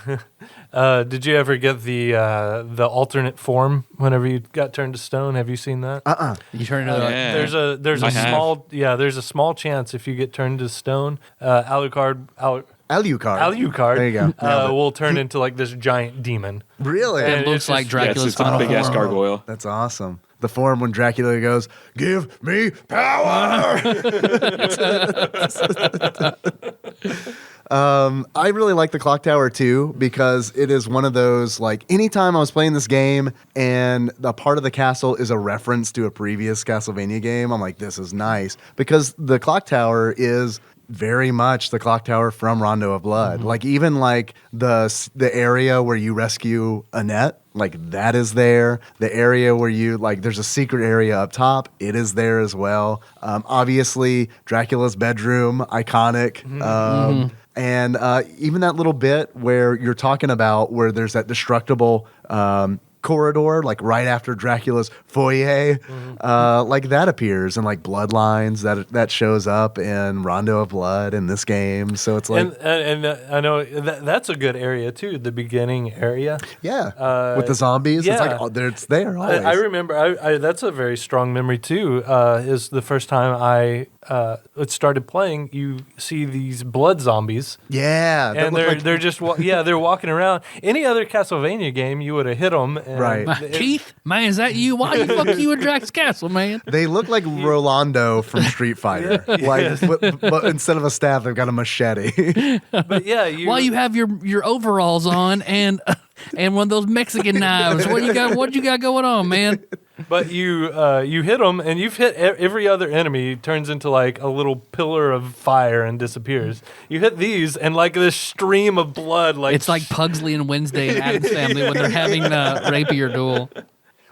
Did you ever get the alternate form whenever you got turned to stone? Have you seen that? You turn into Yeah. There's I a have. there's a small chance if you get turned to stone, Alucard Alucard. There you go. Nailed it. will turn into like this giant demon. Really? It And looks it's like just- Dracula's it's a final big ass form. gargoyle. That's awesome. The form when Dracula goes, "Give me power." I really like the clock tower too because it is one of those like anytime I was playing this game and a part of the castle is a reference to a previous Castlevania game, I'm like, this is nice because the clock tower is very much the clock tower from Rondo of Blood. Like even like the area where you rescue Annette, like that is there. The area where you like there's a secret area up top, it is there as well. Obviously Dracula's bedroom, iconic. And even that little bit where you're talking about where there's that destructible corridor, like right after Dracula's foyer, like that appears, and like bloodlines that shows up in Rondo of Blood in this game. So it's like, and I know that's a good area too, the beginning area. yeah, with the zombies, it's like it's there always. I remember. I that's a very strong memory too. Is the first time I started playing, you see these blood zombies. Yeah, that And look like- they're just they're walking around. Any other Castlevania game, you would have hit them. Right. Keith, man, is that you? Why the fuck you in Drax Castle, man? they look like Rolando from Street Fighter, like but instead of a staff, they've got a machete. But yeah, Why you have your overalls on and one of those Mexican knives? What you got going on, man? But you hit them, and you've hit every other enemy. Turns into like a little pillar of fire and disappears. You hit these, and like this stream of blood, like It's like Pugsley and Wednesday and Addams Family when they're having the rapier duel.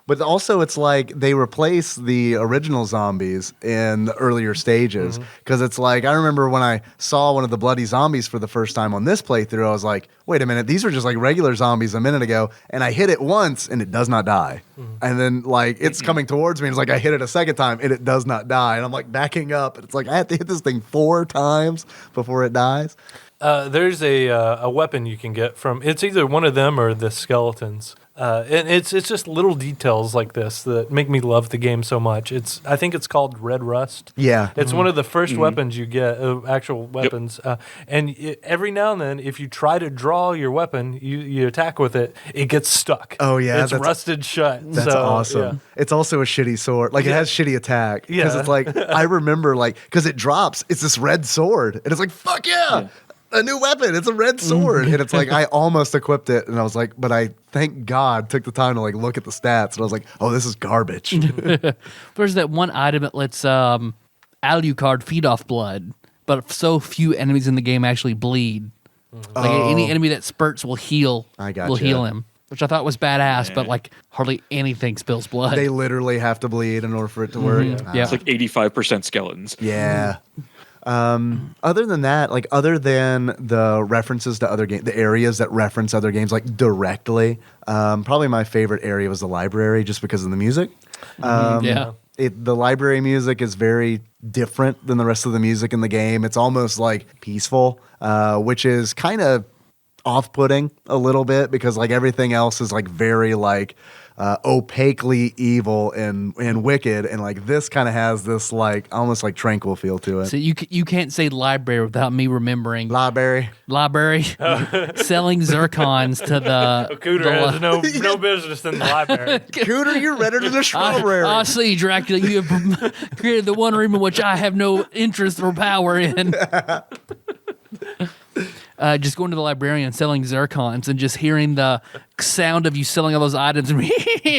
But also, it's like they replace the original zombies in the earlier stages. Because it's like, I remember when I saw one of the bloody zombies for the first time on this playthrough, I was like, wait a minute, these are just like regular zombies a minute ago. And I hit it once and it does not die. And then like it's coming towards me and it's like I hit it a second time and it does not die. And I'm like backing up. And it's like I have to hit this thing 4 times before it dies. There's a weapon you can get from. It's either one of them or the skeletons. And it's just little details like this that make me love the game so much. I think it's called Red Rust. Yeah. It's one of the first weapons you get, actual weapons. Every now and then, if you try to draw your weapon, you attack with it, it gets stuck. Oh, yeah. It's rusted shut. That's So, awesome. yeah. It's also a shitty sword. Like, it has shitty attack. Because Yeah. it's like, I remember, like, because it drops, it's this red sword. And it's like, fuck yeah. A new weapon. It's a red sword. And it's like, I almost equiped it. And I was like, but I, thank God, took the time to, like, look at the stats. And I was like, oh, this is garbage. There's that one item that lets Alucard feed off blood, but so few enemies in the game actually bleed. Like any enemy that spurts will heal. I gotcha. Will heal him, which I thought was badass. But like hardly anything spills blood. They literally have to bleed in order for it to work. Yeah. It's like 85% skeletons. Yeah. Other than that, like other than the references to other games, the areas that reference other games like directly, probably my favorite area was the library just because of the music. Yeah. The library music is very different than the rest of the music in the game. It's almost like peaceful, which is kind of off-putting a little bit because like everything else is like very like opaquely evil and wicked, and like this kind of has this like almost like tranquil feel to it. So you can't say library without me remembering Library. selling zircons to the Cooter has no business in the library. Cooter, you're redder than a strawberry. I see, Dracula. You have created the one room in which I have no interest or power in. Just going to the librarian selling zircons and just hearing the sound of you selling all those items. And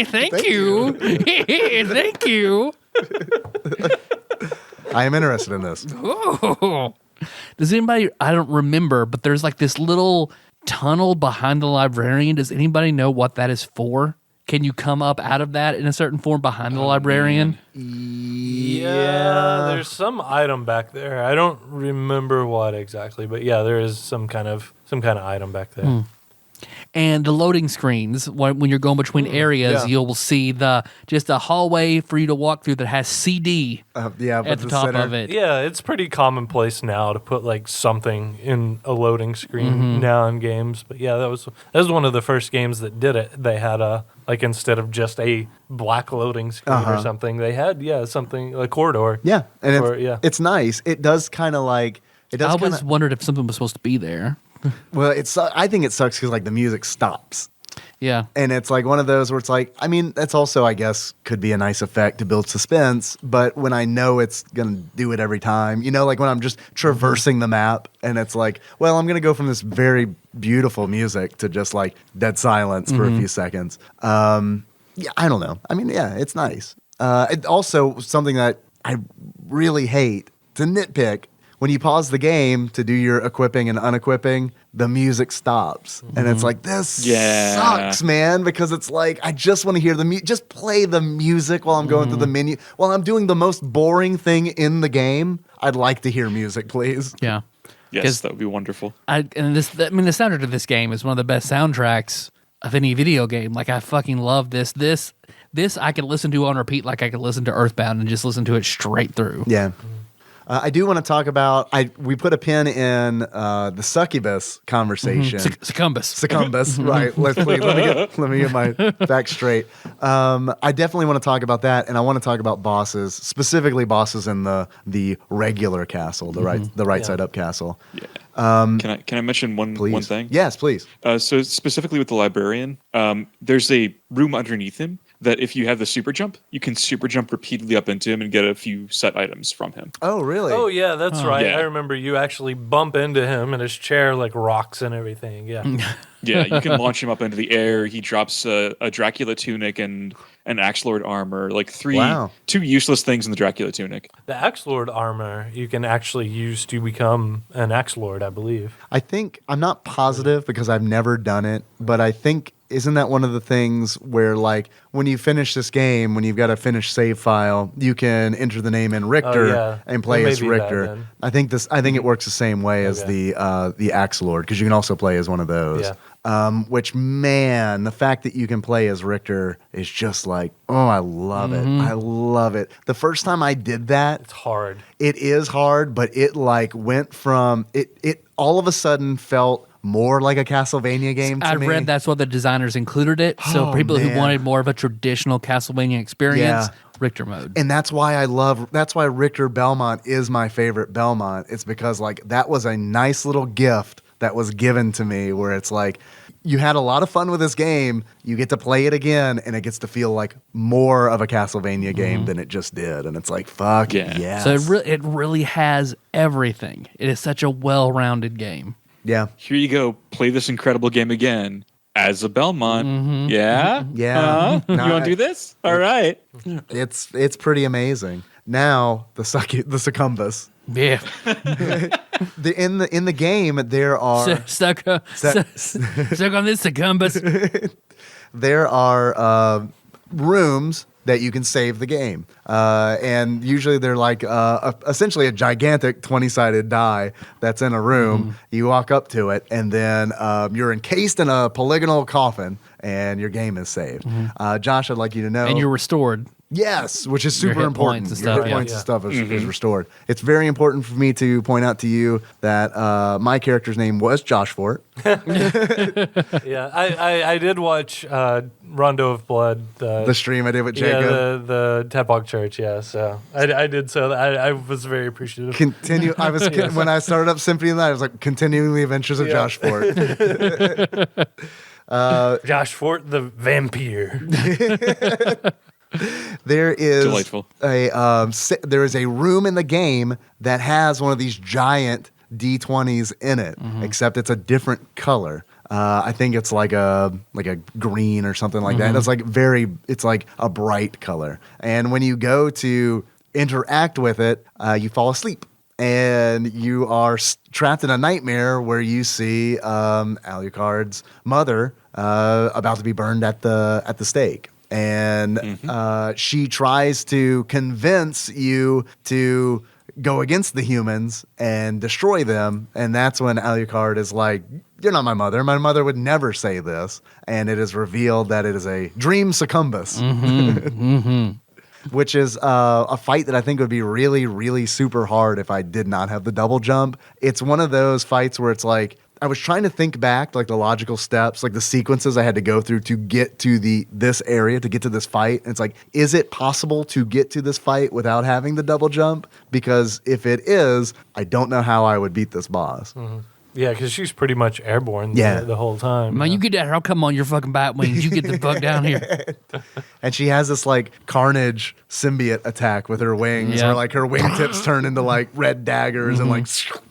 thank you. Thank you. I am interested in this. Oh. Does anybody, I don't remember, but there's like this little tunnel behind the librarian. Does anybody know what that is for? Can you come up out of that in a certain form behind the librarian? Yeah, there's some item back there. I don't remember what exactly, but yeah, there is some kind of item back there. And the loading screens, when you're going between areas, yeah. you'll see just a hallway for you to walk through that has CD Up at the top center. of it. Yeah, it's pretty commonplace now to put like something in a loading screen now in games. But yeah, that was one of the first games that did it. They had like instead of just a black loading screen or something, they had something a corridor. Yeah, and Or- it's nice. It does kind of like it does. I always kinda, wondered if something was supposed to be there. well, I think it sucks because like the music stops. Yeah. And it's like one of those where it's like, I mean, that's also, I guess, could be a nice effect to build suspense. But when I know it's going to do it every time, like when I'm just traversing the map and it's like, well, I'm going to go from this very beautiful music to just like dead silence for a few seconds. Yeah, I don't know. I mean, yeah, it's nice. It also something that I really hate to nitpick. When you pause the game to do your equipping and unequipping, the music stops. And it's like, this sucks, man, because it's like, I just want to hear just play the music while I'm going through the menu. While I'm doing the most boring thing in the game, I'd like to hear music, please. Yeah. Yes, that would be wonderful. The soundtrack of this game is one of the best soundtracks of any video game. Like, I fucking love this. This I could listen to on repeat like I could listen to Earthbound and just listen to it straight through. Yeah. I do want to talk about, we put a pin in the succubus conversation. Succumbus, right. Let me get my facts straight. I definitely want to talk about that, and I want to talk about bosses, specifically bosses in the regular castle, the right side up castle. Yeah. Can I mention one thing? Yes, please. So specifically with the librarian, there's a room underneath him that if you have the super jump, you can super jump repeatedly up into him and get a few set items from him. Oh, really? Oh, yeah, that's right. Yeah. I remember you actually bump into him and his chair like rocks and everything. Yeah. Yeah, you can launch him up into the air. He drops a Dracula tunic and an Axe Lord armor, like two useless things in the Dracula tunic. The Axe Lord armor you can actually use to become an Axe Lord, I believe. I think, I'm not positive because I've never done it, but I think isn't that one of the things where, like, when you finish this game, when you've got a finished save file, you can enter the name in Richter and play as Richter. I think it works the same way as the Axe Lord, because you can also play as one of those. Yeah. Which, man, the fact that you can play as Richter is just like, oh, I love it. I love it. The first time I did that, It's hard. it is hard, but it like went from it all of a sudden felt more like a Castlevania game to me. I read that's why the designers included it. So Oh, people who man. wanted more of a traditional Castlevania experience, Yeah. Richter mode. And that's why Richter Belmont is my favorite Belmont. It's because like that was a nice little gift that was given to me where it's like you had a lot of fun with this game, you get to play it again, and it gets to feel like more of a Castlevania game than it just did. And it's like, fuck yes. So it really has everything. It is such a well-rounded game. Yeah. Here you go. Play this incredible game again as a Belmont. Yeah? Yeah. You want to do this? All right. It's pretty amazing. Now, the succumbus. Yeah. In the game, there are Stuck on this succumbus. there are rooms that you can save the game, and usually they're like essentially a gigantic 20-sided die that's in a room. You walk up to it, and then you're encased in a polygonal coffin, and your game is saved. Josh, I'd like you to know, And you're restored. yes, which is Your super hit important. points and Your stuff, hit yeah. points and stuff is restored. It's very important for me to point out to you that my character's name was Josh Fort. Yeah, I did watch Rondo of Blood. The stream I did with Jacob. Yeah, the TADPOG church. Yeah, so I did. So I was very appreciative. Continue. I was when I started up Symphony of the Night, I was like continuing the adventures of Josh Fort. Josh Fort, the vampire. There is Delightful. there is a room in the game that has one of these giant D20s in it, except it's a different color. I think it's like a green or something like that. It's like a bright color. And when you go to interact with it, you fall asleep. And you are trapped in a nightmare where you see Alucard's mother about to be burned at the stake. And she tries to convince you to go against the humans and destroy them. And that's when Alucard is like, you're not my mother. My mother would never say this. And it is revealed that it is a dream succumbus. Which is a fight that I think would be really, really super hard if I did not have the double jump. It's one of those fights where it's like, I was trying to think back, like the logical steps, like the sequences I had to go through to get to this area, to get to this fight. And it's like, is it possible to get to this fight without having the double jump? Because if it is, I don't know how I would beat this boss. Yeah, because she's pretty much airborne the whole time. Man, you get down here. I'll come on your fucking bat wings. You get the fuck down here. And she has this like Carnage symbiote attack with her wings, where like her wingtips turn into like red daggers and like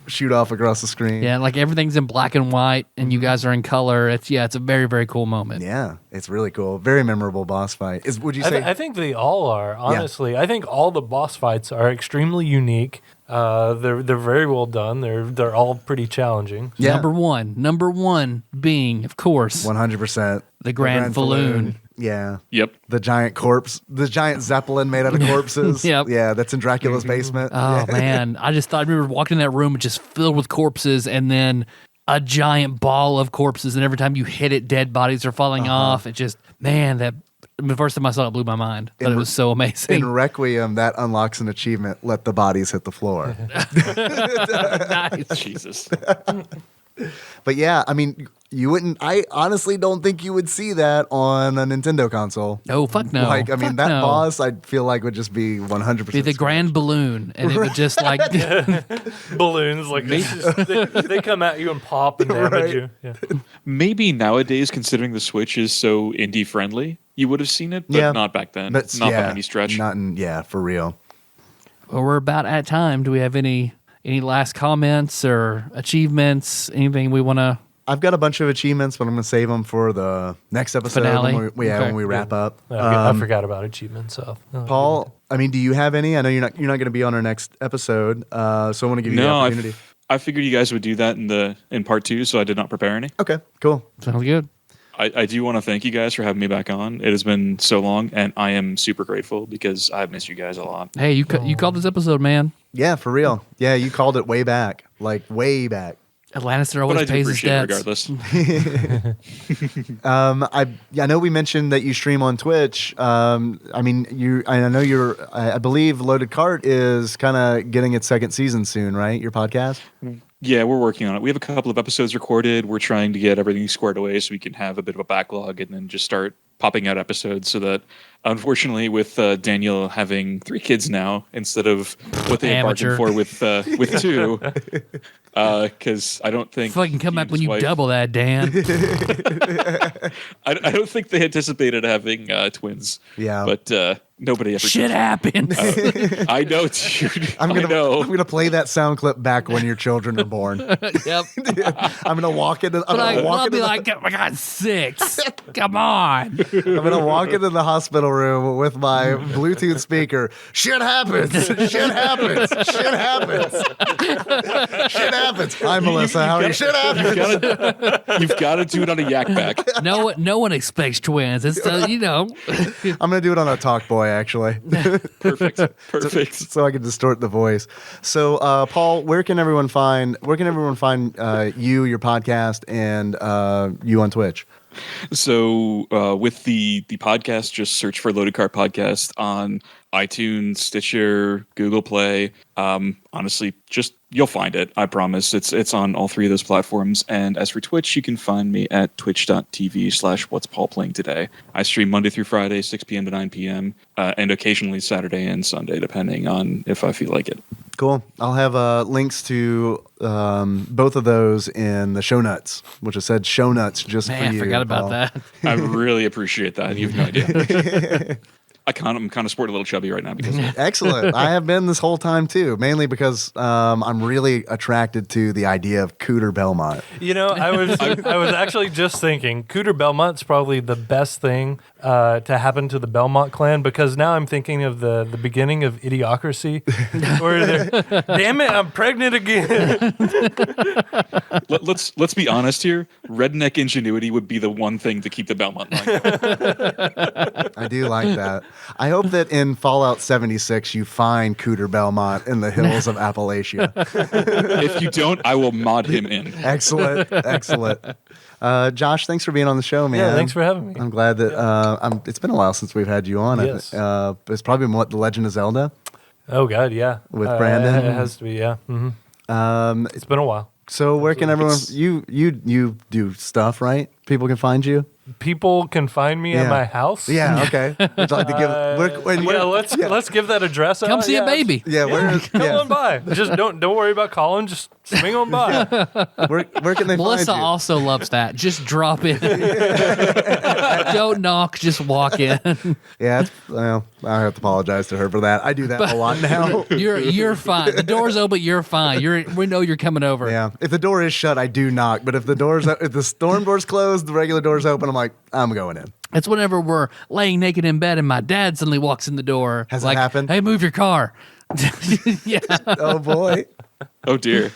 shoot off across the screen. Yeah, like everything's in black and white, and you guys are in color. It's a very, very cool moment. Yeah, it's really cool. Very memorable boss fight. Would you say? I think they all are, honestly. I think all the boss fights are extremely unique. They're very well done. They're all pretty challenging. Yeah. Number one being, of course, 100%. the Grand Falloon. Yeah. Yep. The giant Zeppelin made out of corpses. Yep. Yeah, that's in Dracula's basement. Oh man, I remember walking in that room just filled with corpses, and then a giant ball of corpses, and every time you hit it, dead bodies are falling off. It just, man, the first time I saw it blew my mind. But it was so amazing. In Requiem, that unlocks an achievement. Let the bodies hit the floor. Nice. Jesus. But yeah, I mean, I honestly don't think you would see that on a Nintendo console. Oh, fuck no. Like, I mean, Fuck that no. boss, I feel like would just be 100%. Be the Grand Balloon, and it would just like Balloons, like they come at you and pop and damage you. Yeah. Maybe nowadays, considering the Switch is so indie friendly, you would have seen it, but not back then. Not by any stretch. For real. Well, we're about at time. Do we have any last comments or achievements? Anything we want to? I've got a bunch of achievements, but I'm going to save them for the next episode Finale? when we wrap up. I forgot about achievements. So Paul, I mean, do you have any? I know you're not going to be on our next episode, so I want to give you the opportunity. I figured you guys would do that in part 2, so I did not prepare any. Okay, cool. Sounds good. I do want to thank you guys for having me back on. It has been so long, and I am super grateful because I've missed you guys a lot. Hey, you called this episode, man. Yeah, for real. Yeah, you called it way back. Like, way back. Lannister always pays his debts. Regardless. I know we mentioned that you stream on Twitch. I believe Loaded Cart is kind of getting its second season soon, right? Your podcast? Yeah, we're working on it. We have a couple of episodes recorded. We're trying to get everything squared away so we can have a bit of a backlog and then just start popping out episodes so that, unfortunately, with Daniel having 3 kids now instead of what they had bargained for with 2, because I don't think... Fucking come back when you double that, Dan. I don't think they anticipated having twins. Yeah. But nobody ever... Shit happens. I know, dude. I'm gonna play that sound clip back when your children are born. Yep. I'm gonna walk into. I'll be like, oh my God, 6. Come on. I'm gonna walk into the hospital room with my Bluetooth speaker. Shit happens. Shit happens. Shit happens. Shit happens. Hi, Melissa. How are you? Shit happens. You've got to do it on a yak back. No one expects twins. It's I'm gonna do it on a talk boy, actually. Perfect. So I can distort the voice. So, Paul, where can everyone find you, your podcast, and you on Twitch? So with the podcast, just search for Loaded Cart Podcast on iTunes, Stitcher, Google Play. Honestly, just you'll find it. I promise. It's on all 3 of those platforms. And as for Twitch, you can find me at twitch.tv/what'spaulplayingtoday. I stream Monday through Friday, 6 p.m. to 9 p.m. And occasionally Saturday and Sunday, depending on if I feel like it. Cool. I'll have links to both of those in the show notes, which I said show notes just for you. I forgot about Paul. that. I really appreciate that. You have no idea. I'm kind of sporting a little chubby right now because of it. Excellent. I have been this whole time too, mainly because I'm really attracted to the idea of Cooter Belmont. You know, I was actually just thinking Cooter Belmont's probably the best thing to happen to the Belmont clan, because now I'm thinking of the beginning of Idiocracy, where they're, damn it, I'm pregnant again. Let's be honest here. Redneck ingenuity would be the one thing to keep the Belmont line going. I do like that. I hope that in Fallout 76 you find Cooter Belmont in the hills of Appalachia. If you don't, I will mod him in. Excellent. Josh, thanks for being on the show, man. Yeah, thanks for having me. I'm glad that it's been a while since we've had you on. Yes. It's probably been The Legend of Zelda Oh God, yeah. with Brandon. It has to be, yeah. Mm-hmm. It's been a while. So where can everyone you do stuff, right? People can find you? People can find me at Yeah. my house. Yeah, okay. Would you like to give Let's give that address out. Come see a baby. Come on by. Just don't worry about calling. Just swing on by. Where can they Melissa find you? also loves that. Just drop in. Don't knock. Just walk in. Yeah, I have to apologize to her for that. I do that a lot now. You're fine. The door's open. You're fine. We know you're coming over. Yeah, if the door is shut, I do knock. But if the storm door's closed, the regular door's open, I'm like, I'm going in. It's whenever we're laying naked in bed and my dad suddenly walks in the door. Has like, it happened? Hey, move your car. Yeah. Oh boy. Oh dear.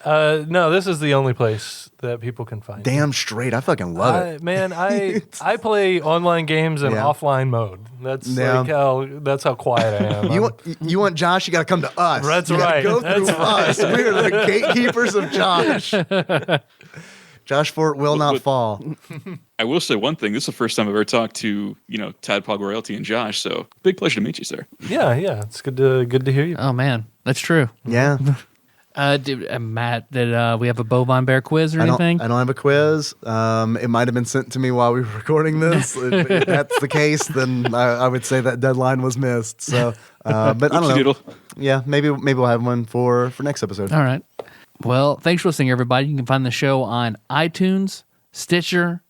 No, this is the only place that people can find me. Damn straight. I fucking love it. Man, I play online games in Yeah. offline mode. That's how quiet I am. You want Josh? You got to come to us. That's You gotta right. Go through us. We're the gatekeepers of Josh. Josh Fort will not fall. I will say one thing. This is the first time I've ever talked to, TADPOG Royalty and Josh. So big pleasure to meet you, sir. Yeah. It's good to hear you. Oh, man. That's true. Yeah. Matt, did we have a bovine bear quiz or anything? I don't have a quiz. It might have been sent to me while we were recording this. If that's the case, then I would say that deadline was missed. So, but I don't know. Doodle. Yeah, maybe we'll have one for next episode. All right. Well, thanks for listening, everybody. You can find the show on iTunes, Stitcher,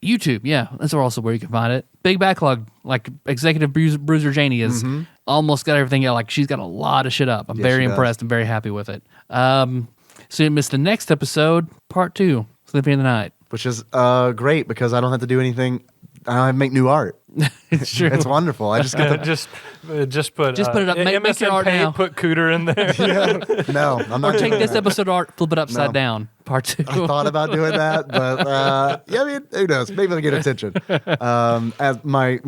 YouTube. Yeah, that's also where you can find it. Big backlog, like Executive Bruiser Janie has almost got everything out. Like, she's got a lot of shit up. I'm very impressed. I'm very happy with it. So you missed the next episode, part 2, Symphony of the Night. Which is great because I don't have to do anything I make new art. It's true. It's wonderful. I just got to just put Just put it up. Make MSN your art Paint, now. Put Cooter in there. no. I'm not Or take doing this that. episode art, flip it upside No. down. Part 2. I thought about doing that, but yeah, I mean, who knows? Maybe I'll get attention. As my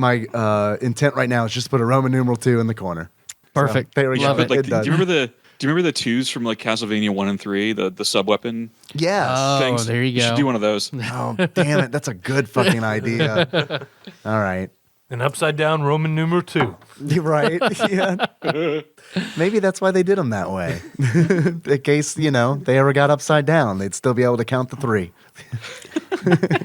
intent right now is just to put a Roman numeral 2 in the corner. Perfect. So, there we Love go. it. Like, It does. do you remember the twos from like Castlevania 1 and 3, the sub weapon Yes. Oh, things? there you You should go. do one of those. Oh, damn it. That's a good fucking idea. All right. An upside down Roman numeral 2. You're right. Yeah. Maybe that's why they did them that way. In case, they ever got upside down, they'd still be able to count the 3.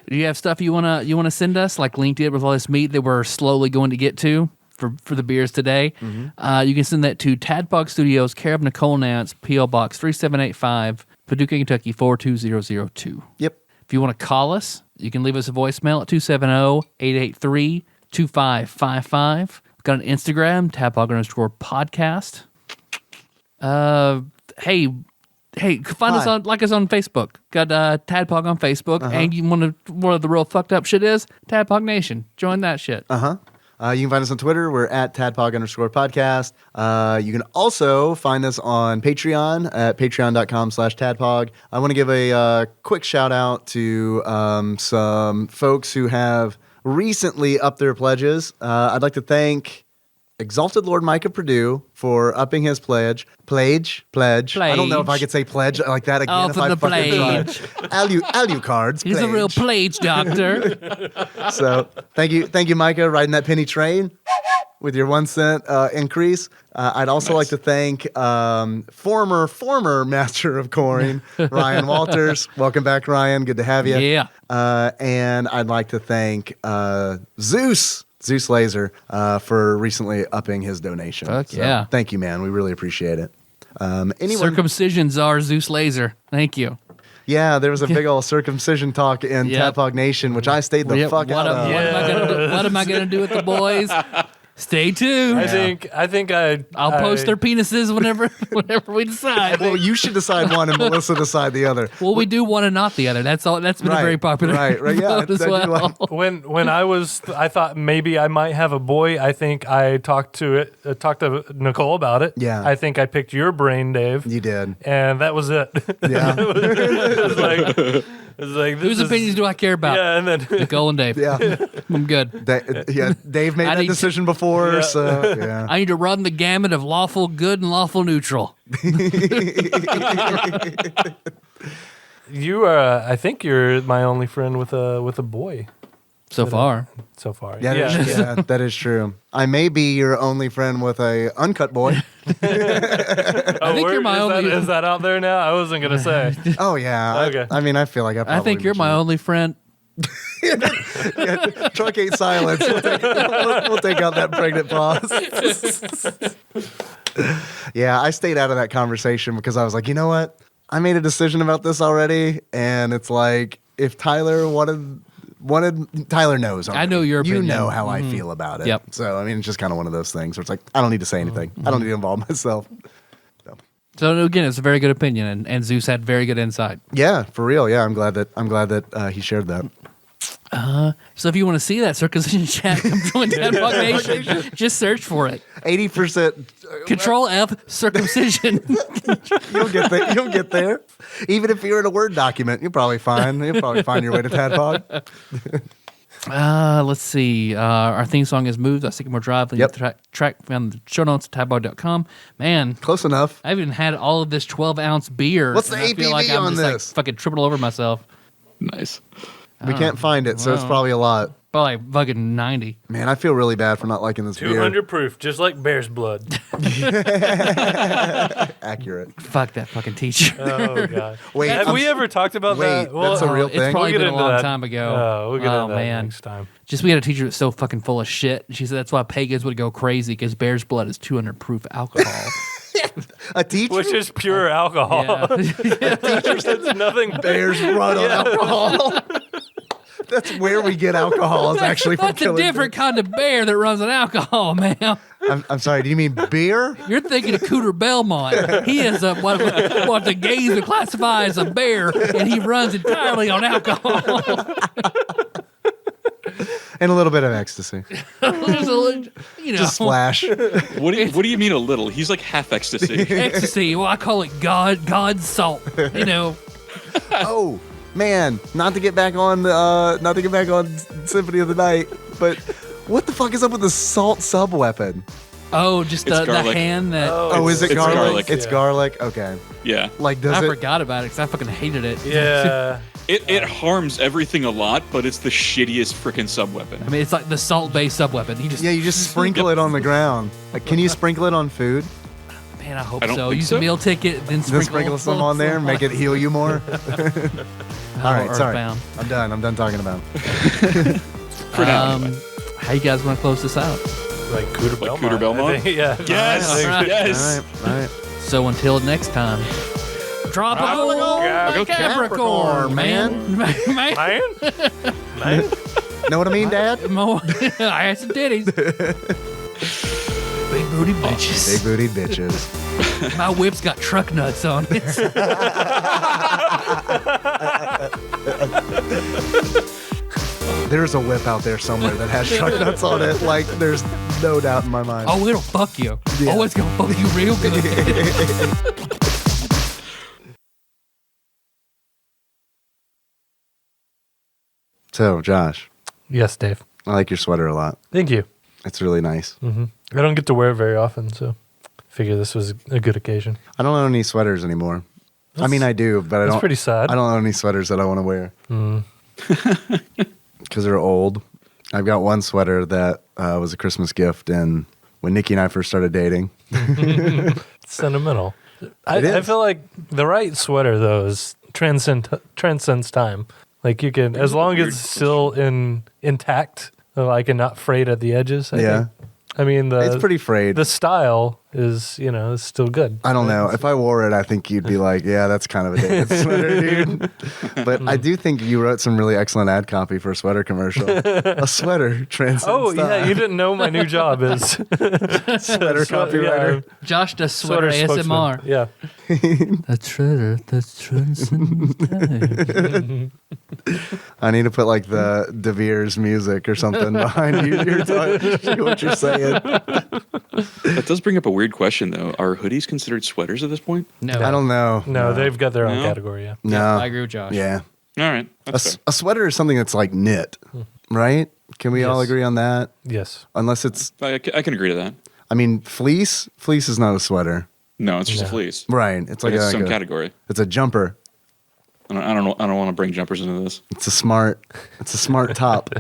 Do you have stuff you wanna send us, like Link did with all this meat that we're slowly going to get to for the beers today? Mm-hmm. You can send that to TADPOG Studios, care of Nicole Nance, P.O. Box 3785, Paducah, Kentucky 42002. Yep. If you want to call us, you can leave us a voicemail at 270-883-2555. We've got an Instagram, TADPOG_podcast. Hey, find us on Facebook. Got TADPOG on Facebook, and you want to one of the real fucked up shit is TADPOG Nation. Join that shit. You can find us on Twitter. We're at TADPOG_podcast. You can also find us on Patreon at patreon.com/TADPOG. I want to give a quick shout out to some folks who have recently upped their pledges. I'd like to thank Exalted Lord Micah Purdue for upping his pledge. Pledge. I don't know if I could say pledge like that again. Oh, if for I the fucking pledge. tried. Alucards. He's a real pledge. pledge doctor. So thank you, Micah, riding that penny train with your 1 cent increase. I'd also like to thank former master of coring, Ryan Walters. Welcome back, Ryan. Good to have you. Yeah. And I'd like to thank Zeus Laser for recently upping his donation. Fuck yeah. Thank you, man. We really appreciate it. Anyone? Circumcision czar Zeus Laser. Thank you. Yeah, there was a big old circumcision talk in Yep. TADPOG Nation, which I stayed the Yep. fuck out of. What am I gonna do with the boys? Stay tuned. I think I'll post their penises whenever we decide. Well, you should decide one and Melissa decide the other. Well, we do one and not the other. That's all. That's been a very popular Right, yeah. vote as that'd be well. like- when I thought maybe I might have a boy. I think I talked to Nicole about it. Yeah. I think I picked your brain, Dave. You did. And that was it. Yeah. it was like Whose this is- opinions do I care about? Yeah, and then Nicole and Dave. Yeah. I'm good. Dave made I that need to- decision before, Yeah. so yeah. I need to run the gamut of lawful good and lawful neutral. you are. I think you're my only friend with a boy So far. so far. Yeah, that is true. I may be your only friend with a uncut boy. I think you're my only- Is that out there now? I wasn't gonna say. Oh yeah. Okay. I mean, I feel like I probably I think you're my only friend. truncate silence. We'll take out that pregnant pause. Yeah, I stayed out of that conversation because I was like, you know what? I made a decision about this already, and it's like if Tyler wanted Tyler knows. I know your You opinion. know how I feel about it. Yep. So I mean, it's just kind of one of those things where it's like I don't need to say anything. I don't need to involve myself. So again, it's a very good opinion, and Zeus had very good insight. Yeah, for real. Yeah, I'm glad that he shared that. So if you want to see that circumcision chat, come join TADPOG Nation. Just search for it. 80%. Control F circumcision. You'll get there. Even if you're in a Word document, you'll probably find your way to Tadpog. Let's see. Our theme song is Moved by Sycamore Drive. Yep. Track found the show notes at tadpog.com. Man, Close enough. I haven't had all of this 12-ounce beer. What's the and I feel ABV like I'm on just this? Like fucking tripping over myself. Nice. We can't find it, so it's wow. probably a lot. Probably fucking 90. Man, I feel really bad for not liking this 200 proof, just like bear's blood. beer. Accurate. Fuck that fucking teacher. Oh god. Wait, have I'm we ever talked about wait, that? that's a real It's thing? probably We'll get been a into long that. time ago. Oh, we'll get into that man. next time. Just we had a teacher that's so fucking full of shit. She said that's why pagans would go crazy because bear's blood is 200 proof alcohol. A teacher? Which is pure alcohol. Yeah. Teachers, that's nothing. Bears run on alcohol. That's where we get alcohol. Is actually from That's a killing different kind of bear that runs on alcohol, man. I'm sorry. Do you mean beer? You're thinking of Cooter Belmont. He is what the gays would classify as a bear, and he runs entirely on alcohol. And a little bit of ecstasy. Just a little, you know, Just splash. What do you mean a little? He's like half ecstasy. ecstasy. Well, I call it God's salt. You know. Oh man, not to get back on Symphony of the Night, but what the fuck is up with the salt sub weapon? Oh, just the garlic. hand that. Oh, is it it's garlic? garlic. It's Yeah. garlic. Okay. Yeah. Like, does I it? forgot about it because I fucking hated it. Yeah. It harms everything a lot, but it's the shittiest freaking sub weapon. I mean, it's like the salt-based sub-weapon. You just, Yeah, you just sprinkle it on the ground. Like, can you sprinkle it on food? man, I hope I don't so. think Use so. a meal ticket, then Then sprinkle, sprinkle some on there, make it heal you more. All right, sorry. Earthbound. I'm done talking about it. For now, anyway. How you guys want to close this out? Like Cooter Belmont. Cooter Belmont? I think, yeah. Yes, All right. yes. All right. So until next time, tropical Go Capricorn, man. man. Man? Man? Know what I mean, Dad? More ass and titties. Big booty bitches. Big booty bitches. My whip's got truck nuts on it. There's a whip out there somewhere that has truck nuts on it. Like, there's no doubt in my mind. Oh, it'll fuck you. Yeah. Oh, it's gonna fuck you real good. So, Josh, Yes, Dave. I like your sweater a lot. Thank you. It's really nice. I don't get to wear it very often, so figure this was a good occasion. I don't own any sweaters anymore. I mean, I do, but I That's don't. pretty sad. I don't own any sweaters that I want to wear because they're old. I've got one sweater that was a Christmas gift, and when Nikki and I first started dating, It's sentimental. I is. feel like the right sweater though is transcends time. Like you can, as long as it's still intact, like and not frayed at the edges. I Yeah. think. I mean it's pretty frayed. The style is is still good. I don't know. If I wore it, I think you'd be like, yeah, that's kind of a dated sweater, dude. But I do think you wrote some really excellent ad copy for a sweater commercial. A sweater transcends Oh yeah, time. you didn't know my new job is Sweater copywriter. Josh does sweater ASMR. spokesman. Yeah. That's shredder. That's transcends time. I need to put like the De Beers music or something behind you. You're talking what you're saying. That does bring up a weird question, though. Are hoodies considered sweaters at this point? No, I don't know. No, they've got their own No? category. Yeah. No. I agree with Josh. Yeah. All right. That's fair. A sweater is something that's like knit, right? Can we all Yes. agree on that? Yes. Unless it's, I can agree to that. I mean, fleece. Fleece is not a sweater, No, it's just a No. fleece. right? It's like It's a, some category. it's a jumper. I don't want to bring jumpers into this. It's a smart top.